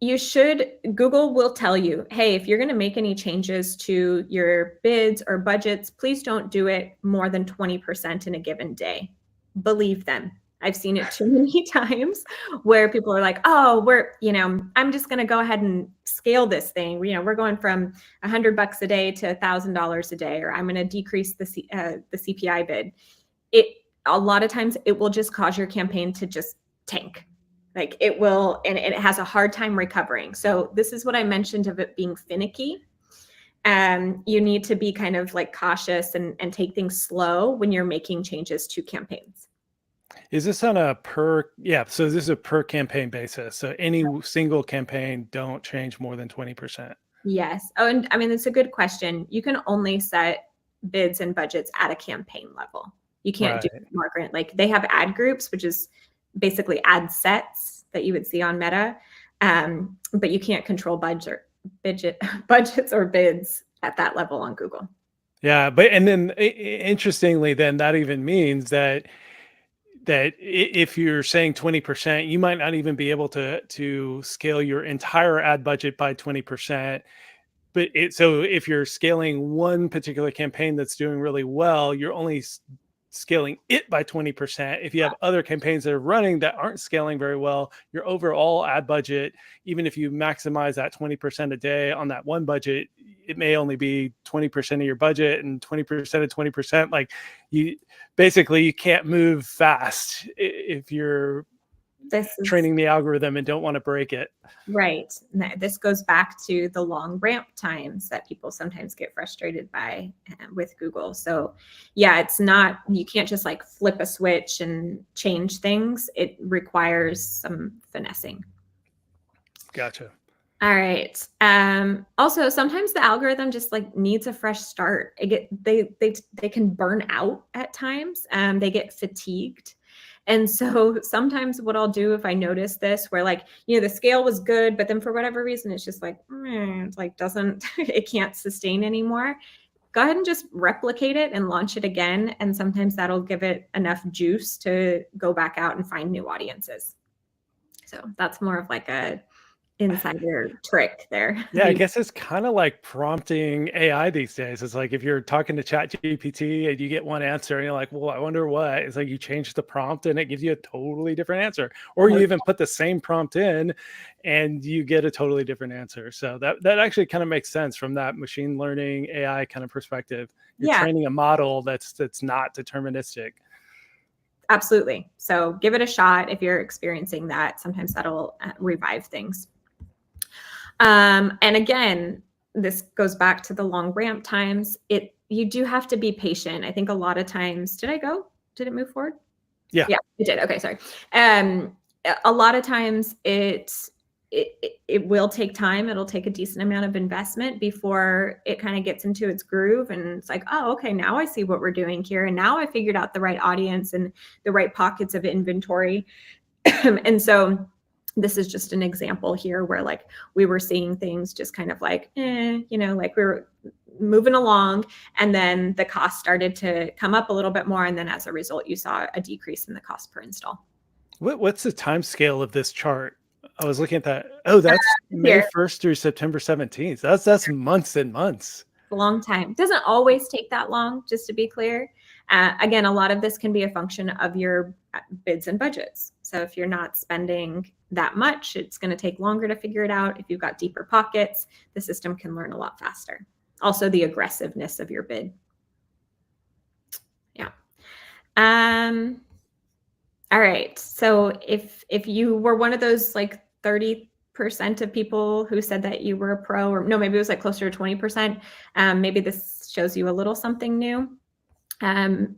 Google will tell you, hey, if you're going to make any changes to your bids or budgets, please don't do it more than 20% in a given day. Believe them. I've seen it too many times where people are like, oh, I'm just going to go ahead and scale this thing. We're going from $100 a day to $1,000 a day, or I'm going to decrease the CPI bid. A lot of times it will just cause your campaign to just tank. Like it will, and it has a hard time recovering. So this is what I mentioned of it being finicky. You need to be kind of like cautious and take things slow when you're making changes to campaigns. Is this on a so this is a per campaign basis. So any single campaign don't change more than 20%. Yes. Oh, and I mean, it's a good question. You can only set bids and budgets at a campaign level. You can't do Margaret. Like they have ad groups, which is basically ad sets that you would see on Meta. But you can't control budgets or bids at that level on Google. Yeah. And then interestingly, then that even means that if you're saying 20%, you might not even be able to scale your entire ad budget by 20%. So if you're scaling one particular campaign that's doing really well, you're only scaling it by 20%. If you have other campaigns that are running that aren't scaling very well, your overall ad budget, even if you maximize that 20% a day on that one budget, it may only be 20% of your budget, and 20% of 20%. Like, you can't move fast if you're This is training the algorithm and don't want to break it. right. This goes back to the long ramp times that people sometimes get frustrated by with Google. So yeah, it's not, you can't just like flip a switch and change things. It requires some finessing. Gotcha. All right. Also, sometimes the algorithm just like needs a fresh start. They can burn out at times. They get fatigued. And so sometimes what I'll do if I notice this, where like, the scale was good, but then for whatever reason, it's just like, it's like it can't sustain anymore. Go ahead and just replicate it and launch it again. And sometimes that'll give it enough juice to go back out and find new audiences. So that's more of like a insider trick there. Yeah, I guess it's kind of like prompting AI these days. It's like if you're talking to Chat GPT and you get one answer and you're like, well, I wonder what. It's like you change the prompt and it gives you a totally different answer. Or you even put the same prompt in and you get a totally different answer. So that actually kind of makes sense from that machine learning AI kind of perspective. You're training a model that's not deterministic. Absolutely. So give it a shot if you're experiencing that. Sometimes that'll revive things. And again, this goes back to the long ramp times. You do have to be patient. I think a lot of times, did it move forward? Yeah, it did. Okay, sorry. A lot of times it will take time. It'll take a decent amount of investment before it kind of gets into its groove. And it's like, oh, okay, now I see what we're doing here. And now I figured out the right audience and the right pockets of inventory. And so this is just an example here where like we were seeing things just kind of like, like we were moving along, and then the cost started to come up a little bit more. And then as a result, you saw a decrease in the cost per install. What's the time scale of this chart? I was looking at that. Oh, that's May 1st through September 17th. That's months and months. A long time. It doesn't always take that long, just to be clear. Again, a lot of this can be a function of your bids and budgets. So if you're not spending that much, it's going to take longer to figure it out. If you've got deeper pockets, the system can learn a lot faster. Also, the aggressiveness of your bid. Yeah. All right. So if you were one of those like 30% of people who said that you were a pro, or no, maybe it was like closer to 20%, maybe this shows you a little something new.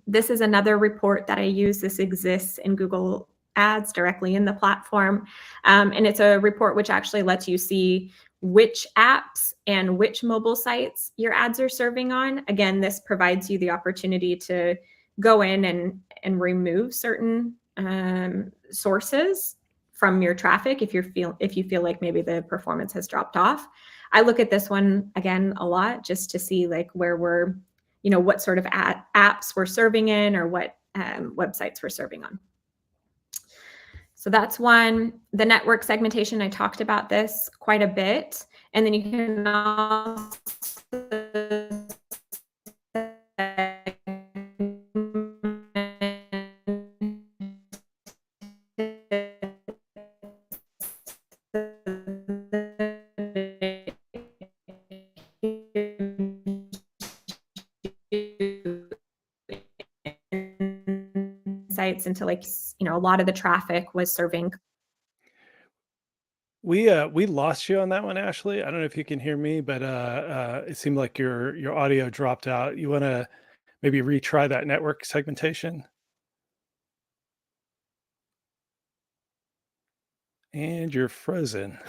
This is another report that I use. This exists in Google Ads directly in the platform. And it's a report which actually lets you see which apps and which mobile sites your ads are serving on. Again, this provides you the opportunity to go in and remove certain sources from your traffic if you feel like maybe the performance has dropped off. I look at this one again a lot just to see like where we're, what sort of apps we're serving in, or what websites we're serving on. So that's one. The network segmentation, I talked about this quite a bit. And then you can also sites into like, a lot of the traffic was serving. We lost you on that one, Ashley. I don't know if you can hear me, but it seemed like your audio dropped out. You want to maybe retry that network segmentation? And you're frozen.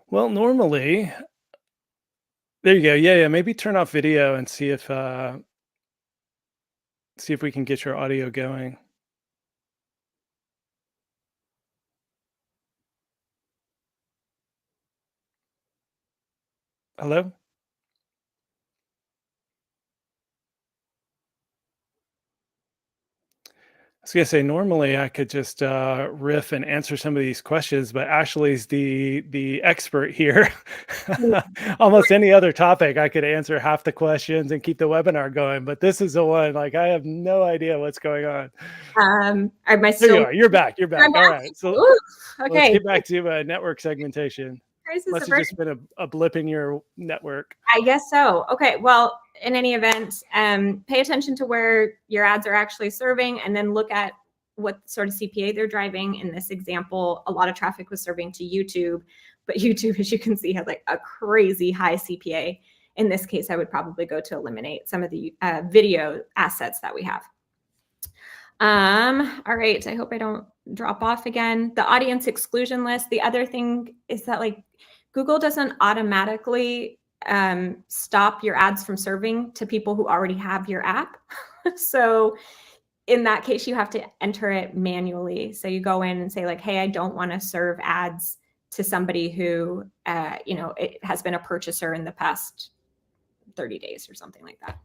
Well, normally, there you go. Yeah. Maybe turn off video and see if we can get your audio going. Hello? was gonna say normally I could just riff and answer some of these questions, but Ashley's the expert here. Almost any other topic, I could answer half the questions and keep the webinar going, but this is the one like I have no idea what's going on. Am I There still? you are. You're back. You're back. I'm All back. right. So Ooh, let's okay. get back to network segmentation. Crisis Must have averted. just been a blip in your network. I guess so. Okay. Well, in any event, pay attention to where your ads are actually serving, and then look at what sort of CPA they're driving. In this example, a lot of traffic was serving to YouTube, but YouTube, as you can see, has like a crazy high CPA. In this case, I would probably go to eliminate some of the video assets that we have. All right. I hope I don't drop off again. The audience exclusion list. The other thing is that like Google doesn't automatically stop your ads from serving to people who already have your app. So in that case, you have to enter it manually. So you go in and say like, hey, I don't want to serve ads to somebody who, it has been a purchaser in the past 30 days or something like that.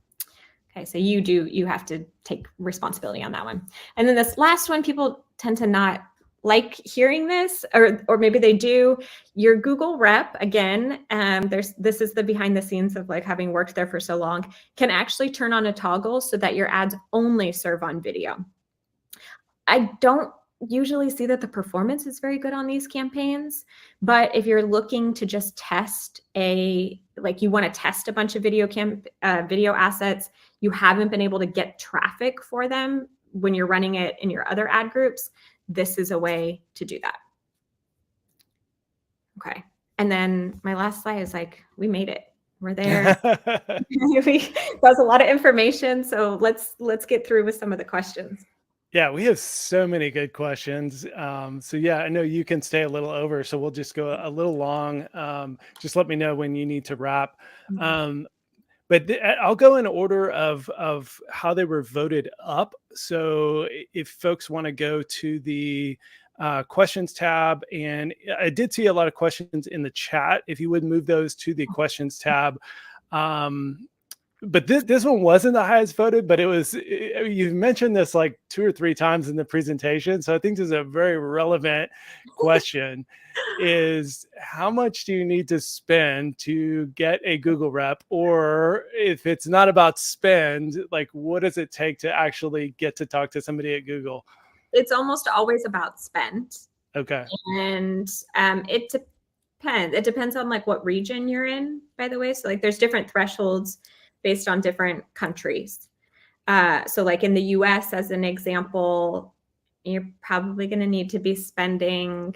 Okay, so you have to take responsibility on that one. And then this last one, people tend to not like hearing this, or maybe they do. Your Google rep, again, this is the behind the scenes of like having worked there for so long, can actually turn on a toggle so that your ads only serve on video. I don't usually see that the performance is very good on these campaigns, but if you're looking to just test you want to test a bunch of video assets, you haven't been able to get traffic for them when you're running it in your other ad groups, this is a way to do that. Okay. And then my last slide is like, we made it. We're there. That was a lot of information. So let's get through with some of the questions. Yeah, we have so many good questions. So yeah, I know you can stay a little over, so we'll just go a little long. Just let me know when you need to wrap. But I'll go in order of how they were voted up. So if folks want to go to the questions tab, and I did see a lot of questions in the chat. If you would move those to the questions tab. But this one wasn't the highest voted, but it was, you've mentioned this like 2 or 3 times in the presentation. So I think this is a very relevant question is how much do you need to spend to get a Google rep? Or if it's not about spend, like what does it take to actually get to talk to somebody at Google? It's almost always about spend. Okay. And it depends. It depends on like what region you're in, by the way. So like there's different thresholds based on different countries. So like in the US, as an example, you're probably going to need to be spending,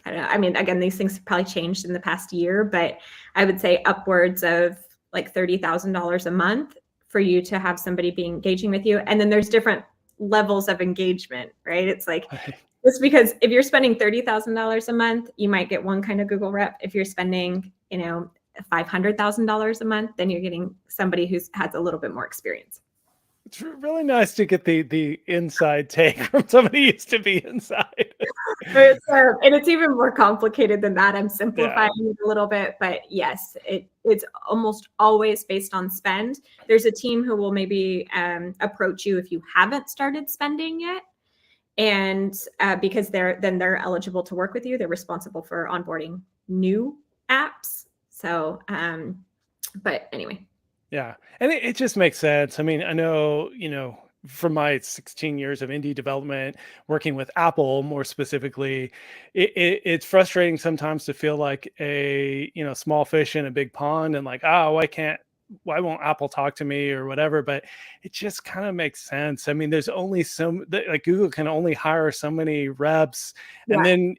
I don't know, I mean, again, these things have probably changed in the past year, but I would say upwards of like $30,000 a month for you to have somebody be engaging with you. And then there's different levels of engagement, right? It's like, just because if you're spending $30,000 a month, you might get one kind of Google rep. If you're spending, $500,000 a month, then you're getting somebody who has a little bit more experience. It's really nice to get the inside take from somebody who used to be inside. And it's even more complicated than that. I'm simplifying it a little bit, but yes, it's almost always based on spend. There's a team who will maybe approach you if you haven't started spending yet. And because they're eligible to work with you, they're responsible for onboarding new apps. So, but anyway. Yeah. And it just makes sense. I mean, I know, from my 16 years of indie development, working with Apple more specifically, it's frustrating sometimes to feel like a, small fish in a big pond and like, oh, why won't Apple talk to me or whatever? But it just kind of makes sense. I mean, there's only like Google can only hire so many reps. And then,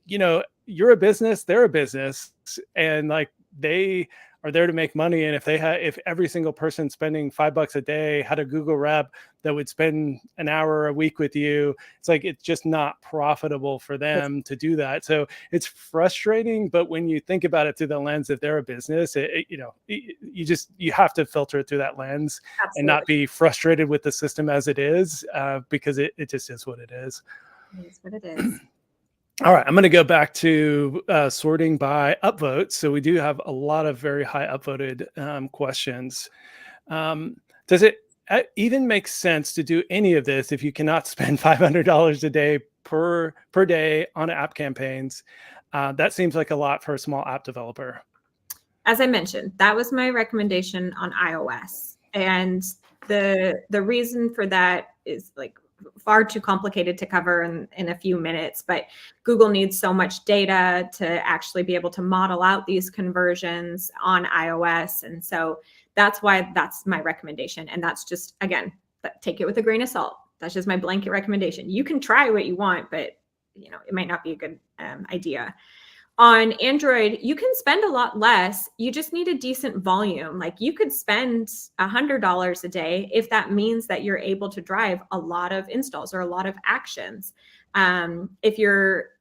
you're a business, they're a business, and like they are there to make money. And if every single person spending $5 a day had a Google rep that would spend an hour a week with you, it's like, it's just not profitable for them to do that. So it's frustrating, but when you think about it through the lens that they're a business, you have to filter it through that lens. Absolutely. And not be frustrated with the system as it is, because it just is what it is. It is what it is. All right, I'm going to go back to sorting by upvotes. So we do have a lot of very high upvoted questions. Does it even makes sense to do any of this if you cannot spend $500 a day per day on app campaigns. That seems like a lot for a small app developer. As I mentioned, that was my recommendation on iOS. And the reason for that is like far too complicated to cover in a few minutes, but Google needs so much data to actually be able to model out these conversions on iOS. And so that's why that's my recommendation. And that's just, again, take it with a grain of salt. That's just my blanket recommendation. You can try what you want, but it might not be a good idea. On Android, you can spend a lot less. You just need a decent volume. Like you could spend $100 a day if that means that you're able to drive a lot of installs or a lot of actions. If your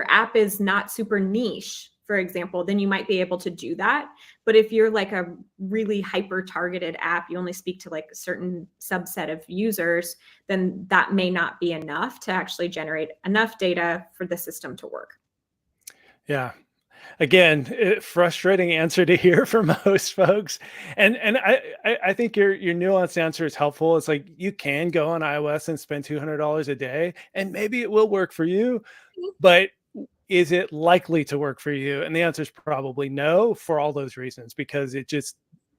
app is not super niche, for example, then you might be able to do that. But if you're like a really hyper targeted app, you only speak to like a certain subset of users, then that may not be enough to actually generate enough data for the system to work. Yeah. Again, frustrating answer to hear from most folks. And I think your nuanced answer is helpful. It's like you can go on iOS and spend $200 a day, and maybe it will work for you, but is it likely to work for you? And the answer is probably no, for all those reasons, because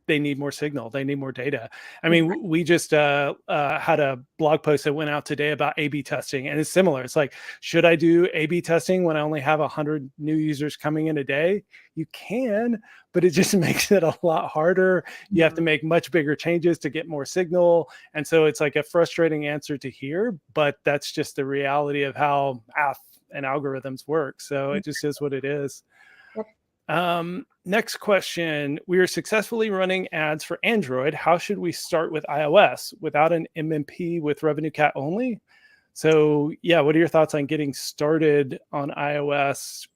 they need more signal. They need more data. I mean, we just had a blog post that went out today about A/B testing, and it's similar. It's like, should I do A/B testing when I only have 100 new users coming in a day? You can, but it just makes it a lot harder. You have to make much bigger changes to get more signal. And so it's like a frustrating answer to hear, but that's just the reality of how math and algorithms work. So it just is what it is. Next question. We are successfully running ads for Android. How should we start with iOS without an MMP with RevenueCat only? So yeah, what are your thoughts on getting started on iOS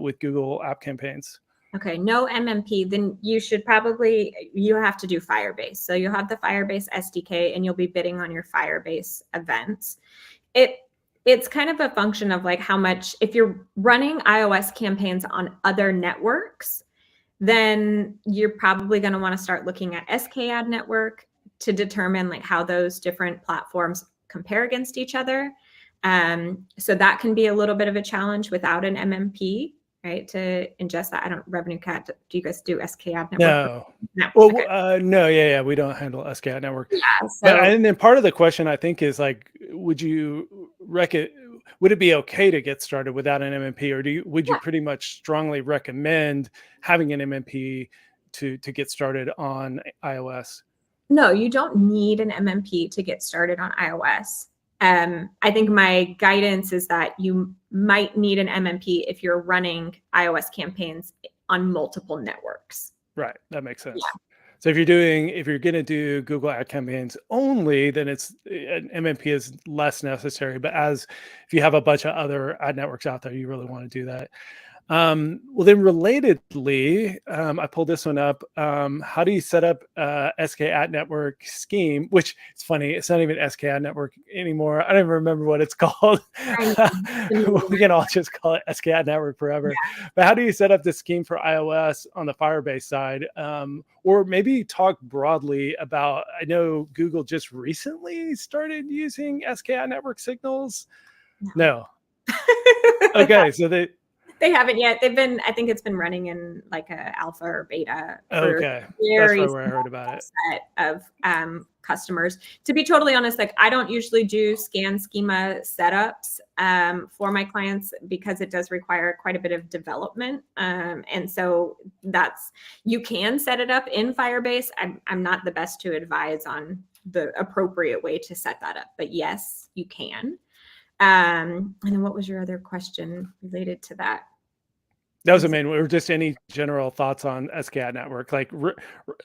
with Google App Campaigns? Okay, no MMP, then you have to do Firebase. So you'll have the Firebase SDK and you'll be bidding on your Firebase events. It's kind of a function of like how much, if you're running iOS campaigns on other networks, then you're probably going to want to start looking at SKAd network to determine like how those different platforms compare against each other. So that can be a little bit of a challenge without an MMP, right? To ingest that. RevenueCat, do you guys do SKAd network? No. Well, okay. No, yeah, we don't handle SKAd network. Yeah. And then part of the question I think is like, would it be okay to get started without an MMP, or would you pretty much strongly recommend having an MMP to get started on iOS? No, you don't need an MMP to get started on iOS. I think my guidance is that you might need an MMP if you're running iOS campaigns on multiple networks. Right, that makes sense. Yeah. So if you're going to do Google Ad Campaigns only, then an MMP is less necessary. But if you have a bunch of other ad networks out there, you really want to do that. Well, then relatedly, I pulled this one up. How do you set up SKAd network scheme? Which it's funny, it's not even SKAd network anymore. I don't even remember what it's called. We can all just call it SKAd network forever. Yeah. But how do you set up the scheme for iOS on the Firebase side? Or maybe talk broadly about, I know Google just recently started using SKAd network signals. No. Okay, so they haven't yet. I think it's been running in like a alpha or beta. Okay. That's probably where I heard about it. Set of customers. To be totally honest, like I don't usually do scan schema setups for my clients because it does require quite a bit of development. And so you can set it up in Firebase. I'm not the best to advise on the appropriate way to set that up, but yes, you can. And then what was your other question related to that? That was the main one, or just any general thoughts on SKAd network. Like,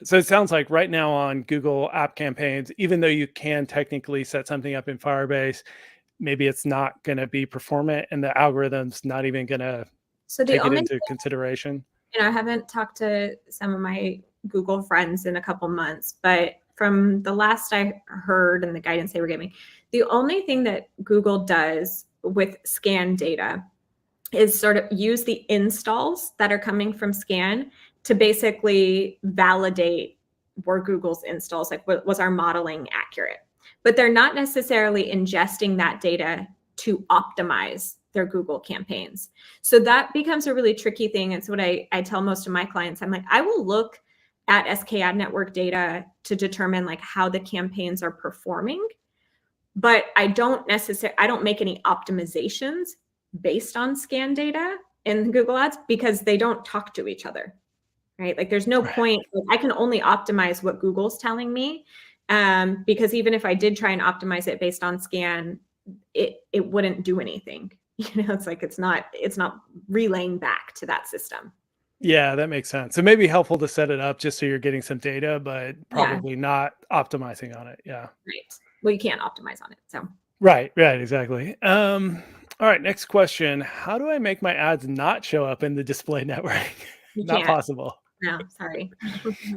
so it sounds like right now on Google App Campaigns, even though you can technically set something up in Firebase, maybe it's not going to be performant and the algorithm's not even going to take it into consideration. I haven't talked to some of my Google friends in a couple months, but from the last I heard and the guidance they were giving, the only thing that Google does with scan data is sort of use the installs that are coming from scan to basically validate were Google's installs, like was our modeling accurate? But they're not necessarily ingesting that data to optimize their Google campaigns. So that becomes a really tricky thing. It's what I tell most of my clients. I'm like, I will look at SK Ad Network data to determine like how the campaigns are performing, but I don't make any optimizations based on scan data in Google Ads because they don't talk to each other, right? Like there's no point. Like, I can only optimize what Google's telling me, because even if I did try and optimize it based on scan, it wouldn't do anything. It's like it's not relaying back to that system. Yeah, that makes sense. It may be helpful to set it up just so you're getting some data, but probably not optimizing on it. Yeah. Right. Well, you can't optimize on it. So. Right, exactly. All right, next question. How do I make my ads not show up in the display network? Not possible. No, sorry.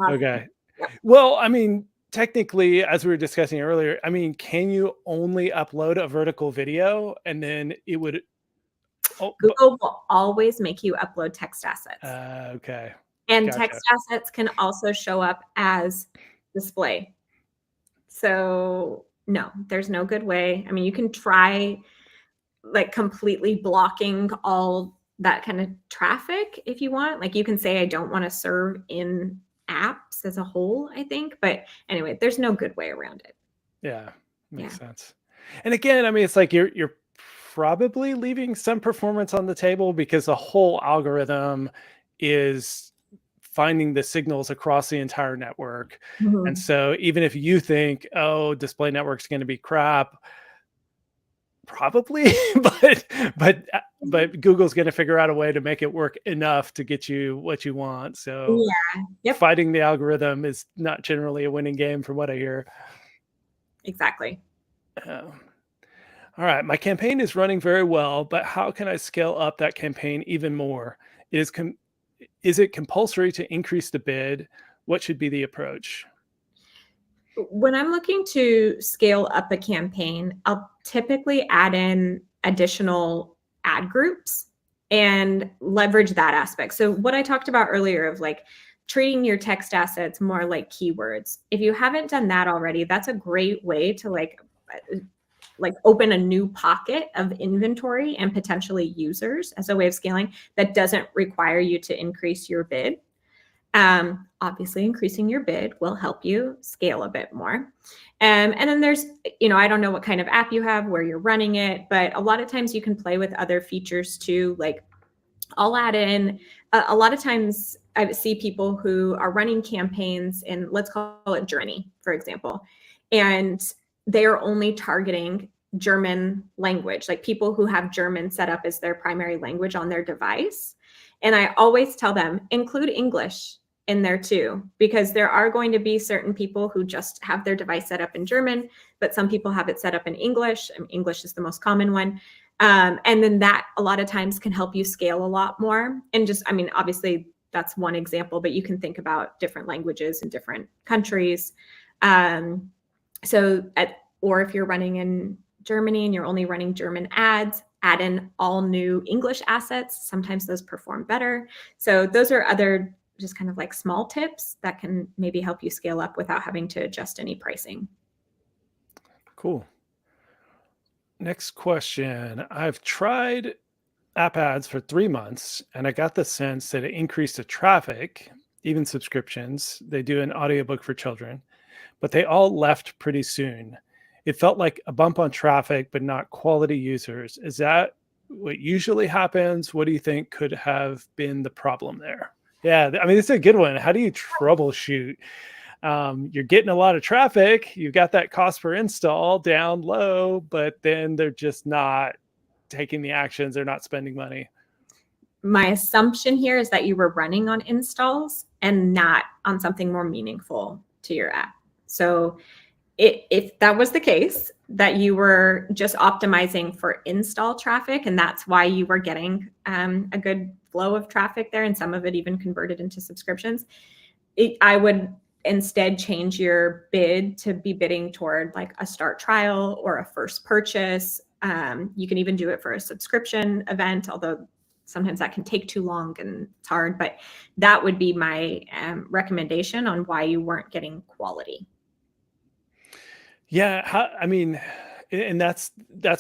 Okay. Yep. Well, I mean, technically, as we were discussing earlier, I mean, can you only upload a vertical video and then it would... Google will always make you upload text assets. Okay. And text assets can also show up as display. So no, there's no good way. I mean, you can try like completely blocking all that kind of traffic if you want. Like you can say, I don't want to serve in apps as a whole, I think. But anyway, there's no good way around it. Yeah, makes sense. And again, I mean, it's like you're probably leaving some performance on the table because the whole algorithm is finding the signals across the entire network. And so even if you think, oh, display network's going to be crap, probably, but Google's going to figure out a way to make it work enough to get you what you want. So fighting the algorithm is not generally a winning game from what I hear. Exactly. All right. My campaign is running very well, but how can I scale up that campaign even more? Is it compulsory to increase the bid? What should be the approach? When I'm looking to scale up a campaign, I'll typically add in additional ad groups and leverage that aspect. So what I talked about earlier of like treating your text assets more like keywords. If you haven't done that already, that's a great way to like open a new pocket of inventory and potentially users as a way of scaling that doesn't require you to increase your bid. Obviously, increasing your bid will help you scale a bit more. And then there's, I don't know what kind of app you have, where you're running it, but a lot of times you can play with other features too. Like I'll add in, a lot of times I see people who are running campaigns in, let's call it Germany, for example, and they are only targeting German language, like people who have German set up as their primary language on their device. And I always tell them, include English in there too, because there are going to be certain people who just have their device set up in German, but some people have it set up in English. I mean, English is the most common one. And then that a lot of times can help you scale a lot more. And just, I mean, obviously that's one example, but you can think about different languages in different countries. Or if you're running in Germany and you're only running German ads, add in all new English assets. Sometimes those perform better. So those are other just kind of like small tips that can maybe help you scale up without having to adjust any pricing. Cool. Next question. I've tried app ads for 3 months and I got the sense that it increased the traffic, even subscriptions. They do an audiobook for children, but they all left pretty soon. It felt like a bump on traffic, but not quality users. Is that what usually happens? What do you think could have been the problem there? Yeah, I mean, it's a good one. How do you troubleshoot? You're getting a lot of traffic. You've got that cost per install down low, but then they're just not taking the actions. They're not spending money. My assumption here is that you were running on installs and not on something more meaningful to your app. So if that was the case, that you were just optimizing for install traffic, and that's why you were getting a good flow of traffic there, and some of it even converted into subscriptions, I would instead change your bid to be bidding toward like a start trial or a first purchase. You can even do it for a subscription event, although sometimes that can take too long and it's hard, but that would be my recommendation on why you weren't getting quality. Yeah, I mean, and that's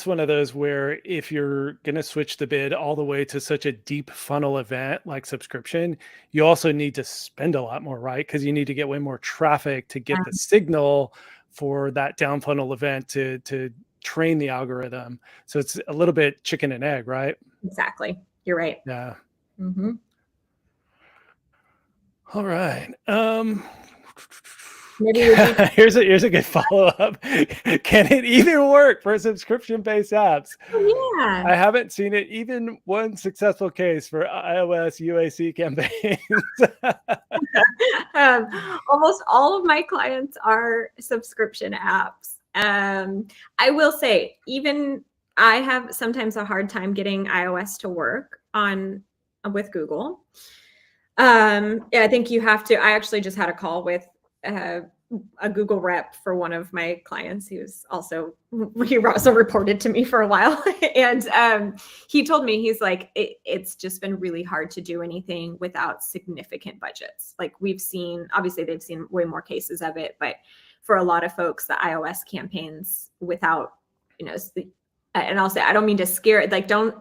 one of those where if you're going to switch the bid all the way to such a deep funnel event like subscription, you also need to spend a lot more, right? Because you need to get way more traffic to get the signal for that down funnel event to train the algorithm. So it's a little bit chicken and egg, right? Exactly. You're right. Yeah. Mm-hmm. All right. Maybe here's a good follow-up. Can it even work for subscription-based apps? Yeah. I haven't seen it even one successful case for iOS UAC campaigns. Almost all of my clients are subscription apps. I will say, even I have sometimes a hard time getting iOS to work with Google. Yeah, I think you have to. I actually just had a call with a Google rep for one of my clients. He also reported to me for a while, and he told me, he's like, it's just been really hard to do anything without significant budgets. Like we've seen, obviously they've seen way more cases of it, but for a lot of folks, the iOS campaigns without, and I'll say, I don't mean to scare it, like don't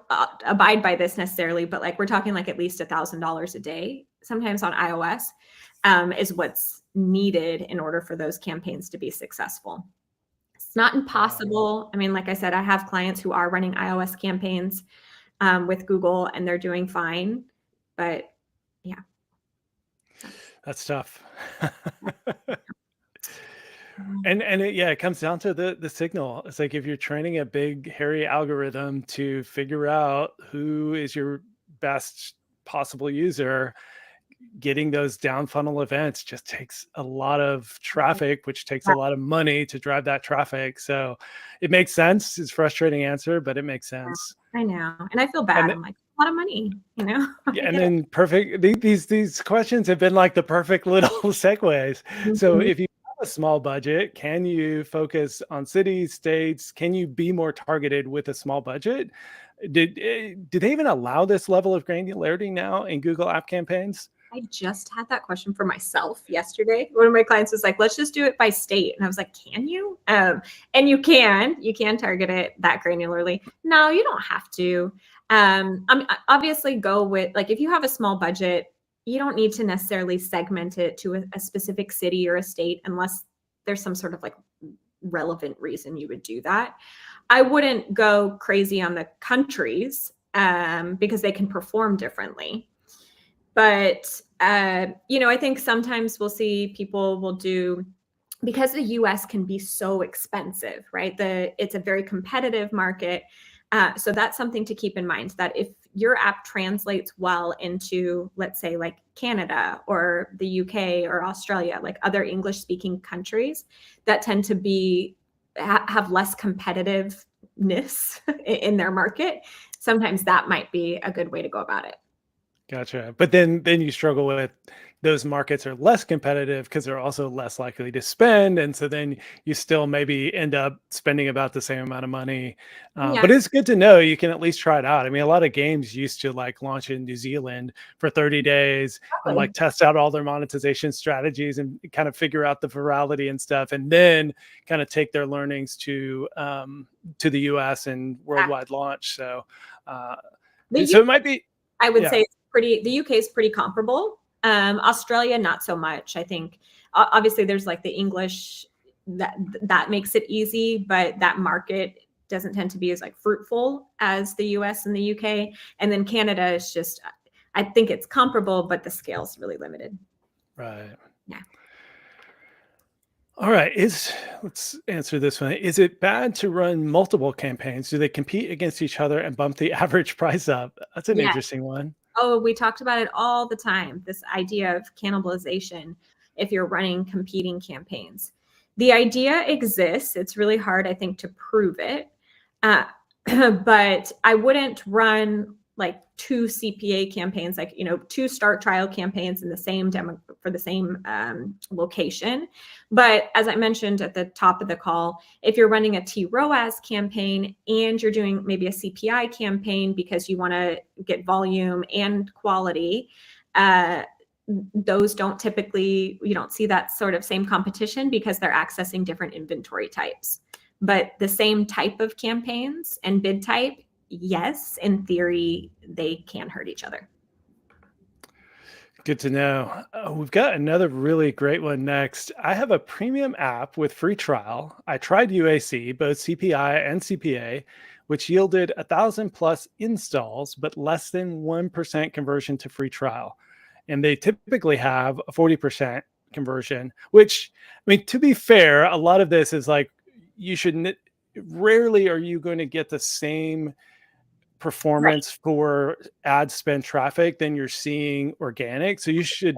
abide by this necessarily, but like we're talking like at least $1,000 a day sometimes on iOS is what's needed in order for those campaigns to be successful. It's not impossible. I mean, like I said, I have clients who are running iOS campaigns with Google and they're doing fine, but yeah. That's tough. And it comes down to the signal. It's like if you're training a big hairy algorithm to figure out who is your best possible user, getting those down funnel events just takes a lot of traffic, which takes a lot of money to drive that traffic. So it makes sense. It's a frustrating answer, but it makes sense. I know. And I feel bad. I'm like, a lot of money, Yeah, and then perfect. These questions have been like the perfect little segues. Mm-hmm. So if you have a small budget, can you focus on cities, states? Can you be more targeted with a small budget? Did they even allow this level of granularity now in Google app campaigns? I just had that question for myself yesterday. One of my clients was like, let's just do it by state. And I was like, can you? And you can target it that granularly. No, you don't have to. Obviously go with, like, if you have a small budget, you don't need to necessarily segment it to a specific city or a state unless there's some sort of like relevant reason you would do that. I wouldn't go crazy on the countries because they can perform differently. But, I think sometimes we'll see people will do, because the US can be so expensive, right? It's a very competitive market. So that's something to keep in mind, that if your app translates well into, let's say, like Canada or the UK or Australia, like other English speaking countries that tend to have less competitiveness in their market, sometimes that might be a good way to go about it. Gotcha. But then you struggle with those markets are less competitive because they're also less likely to spend. And so then you still maybe end up spending about the same amount of money. But it's good to know you can at least try it out. I mean, a lot of games used to like launch in New Zealand for 30 days and like test out all their monetization strategies and kind of figure out the virality and stuff. And then kind of take their learnings to the US and worldwide launch. So, so it might be, I would say the UK is pretty comparable. Australia, not so much. I think obviously there's like the English that makes it easy, but that market doesn't tend to be as like fruitful as the US and the UK. And then Canada is just, I think it's comparable, but the scale's really limited. Right. Yeah. All right. Let's answer this one. Is it bad to run multiple campaigns? Do they compete against each other and bump the average price up? That's an interesting one. Oh, we talked about it all the time, this idea of cannibalization if you're running competing campaigns. The idea exists. It's really hard, I think, to prove it. But I wouldn't run like 2 CPA campaigns, like, 2 start trial campaigns in the same demo for the same location. But as I mentioned at the top of the call, if you're running a TROAS campaign and you're doing maybe a CPI campaign because you want to get volume and quality, those don't typically, you don't see that sort of same competition because they're accessing different inventory types. But the same type of campaigns and bid type, yes, in theory, they can hurt each other. Good to know. We've got another really great one next. I have a premium app with free trial. I tried UAC, both CPI and CPA, which yielded 1,000 plus installs, but less than 1% conversion to free trial. And they typically have a 40% conversion, which, I mean, to be fair, a lot of this is like, rarely are you going to get the same performance for ad spend traffic than you're seeing organic. So you should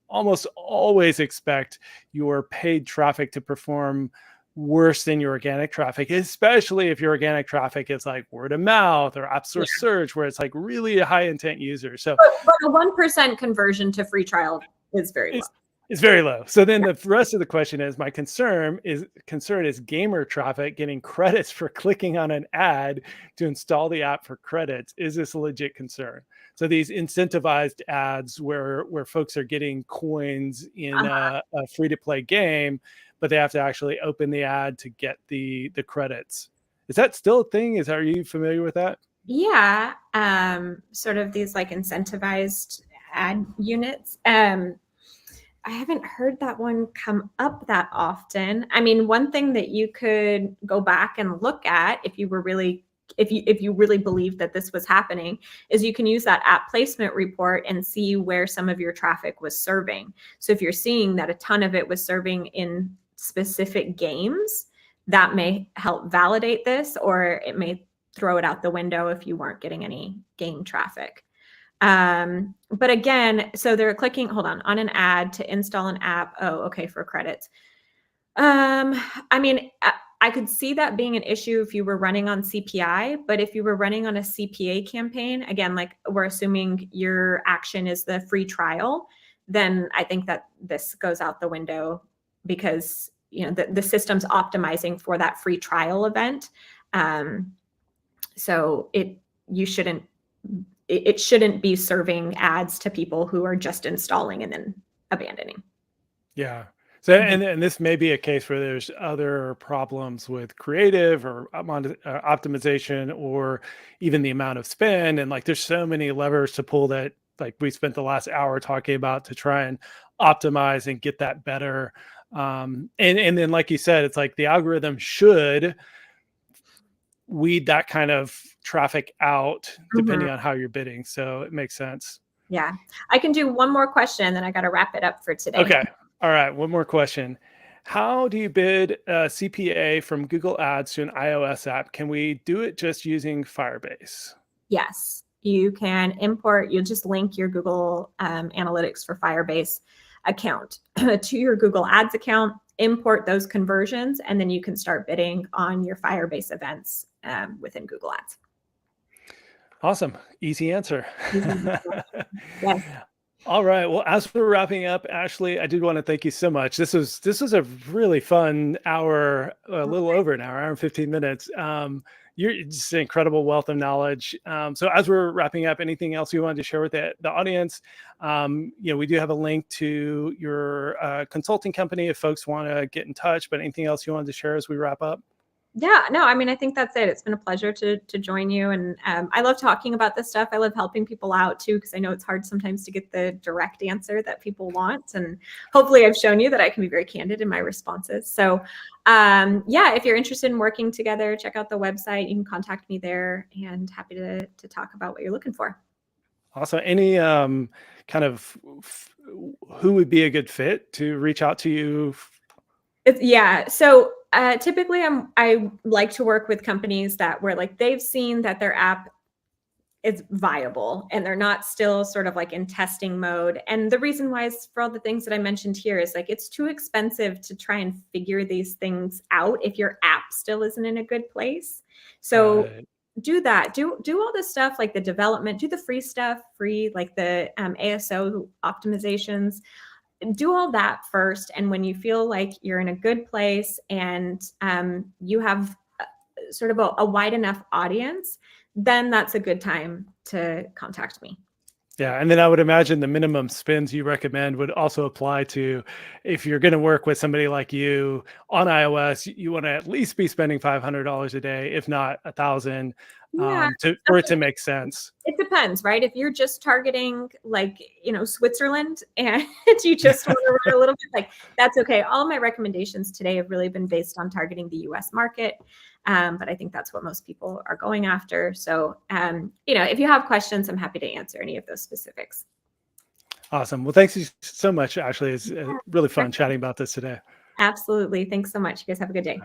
almost always expect your paid traffic to perform worse than your organic traffic, especially if your organic traffic is like word of mouth or app source search, where it's like really a high intent user. So but a 1% conversion to free trial is very low. It's very low. So then the rest of the question is, my concern is gamer traffic getting credits for clicking on an ad to install the app for credits. Is this a legit concern? So these incentivized ads where folks are getting coins in a free-to-play game, but they have to actually open the ad to get the credits. Is that still a thing? Are you familiar with that? Yeah, sort of these like incentivized ad units. I haven't heard that one come up that often. I mean, one thing that you could go back and look at if you really believed that this was happening is you can use that app placement report and see where some of your traffic was serving. So if you're seeing that a ton of it was serving in specific games, that may help validate this, or it may throw it out the window if you weren't getting any game traffic. But again, so they're clicking, on an ad to install an app. Oh, okay, for credits. I mean, I could see that being an issue if you were running on CPI, but if you were running on a CPA campaign, again, like we're assuming your action is the free trial, then I think that this goes out the window because, the system's optimizing for that free trial event. So it shouldn't be serving ads to people who are just installing and then abandoning. Yeah. So, and this may be a case where there's other problems with creative or optimization, or even the amount of spend. And like, there's so many levers to pull that, like we spent the last hour talking about, to try and optimize and get that better. And then, like you said, it's like the algorithm should weed that kind of traffic out depending on how you're bidding. So it makes sense. Yeah. I can do one more question and then I got to wrap it up for today. Okay. All right. One more question. How do you bid CPA from Google Ads to an iOS app? Can we do it just using Firebase? Yes. You can import, you'll just link your Google Analytics for Firebase account to your Google Ads account, import those conversions, and then you can start bidding on your Firebase events within Google Ads. Awesome. Easy answer. Yes. All right. Well, as we're wrapping up, Ashley, I did want to thank you so much. This was a really fun hour, a little over an hour and 15 minutes. You're just an incredible wealth of knowledge. So as we're wrapping up, anything else you wanted to share with the audience? We do have a link to your consulting company if folks want to get in touch, but anything else you wanted to share as we wrap up? Yeah, no, I mean, I think that's it. It's been a pleasure to join you. And I love talking about this stuff. I love helping people out too, because I know it's hard sometimes to get the direct answer that people want. And hopefully I've shown you that I can be very candid in my responses. So yeah, if you're interested in working together, check out the website. You can contact me there, and happy to talk about what you're looking for. Also, any kind of who would be a good fit to reach out to you? Yeah. So typically I like to work with companies that where like they've seen that their app is viable and they're not still sort of like in testing mode. And the reason why is for all the things that I mentioned here is like, it's too expensive to try and figure these things out if your app still isn't in a good place. So do that. Do all this stuff like the development, do the free stuff, like the ASO optimizations. Do all that first. And when you feel like you're in a good place and you have sort of a wide enough audience, then that's a good time to contact me. Yeah, and then I would imagine the minimum spends you recommend would also apply to if you're going to work with somebody like you on iOS, you want to at least be spending $500 a day, if not 1,000, Yeah, for it to make sense. it depends, right? If you're just targeting like, Switzerland and you just want to run a little bit, like that's okay. All my recommendations today have really been based on targeting the US market. But I think that's what most people are going after. So, if you have questions, I'm happy to answer any of those specifics. Awesome. Well, thanks you so much, Ashley. It's really fun chatting about this today. Absolutely. Thanks so much. You guys have a good day.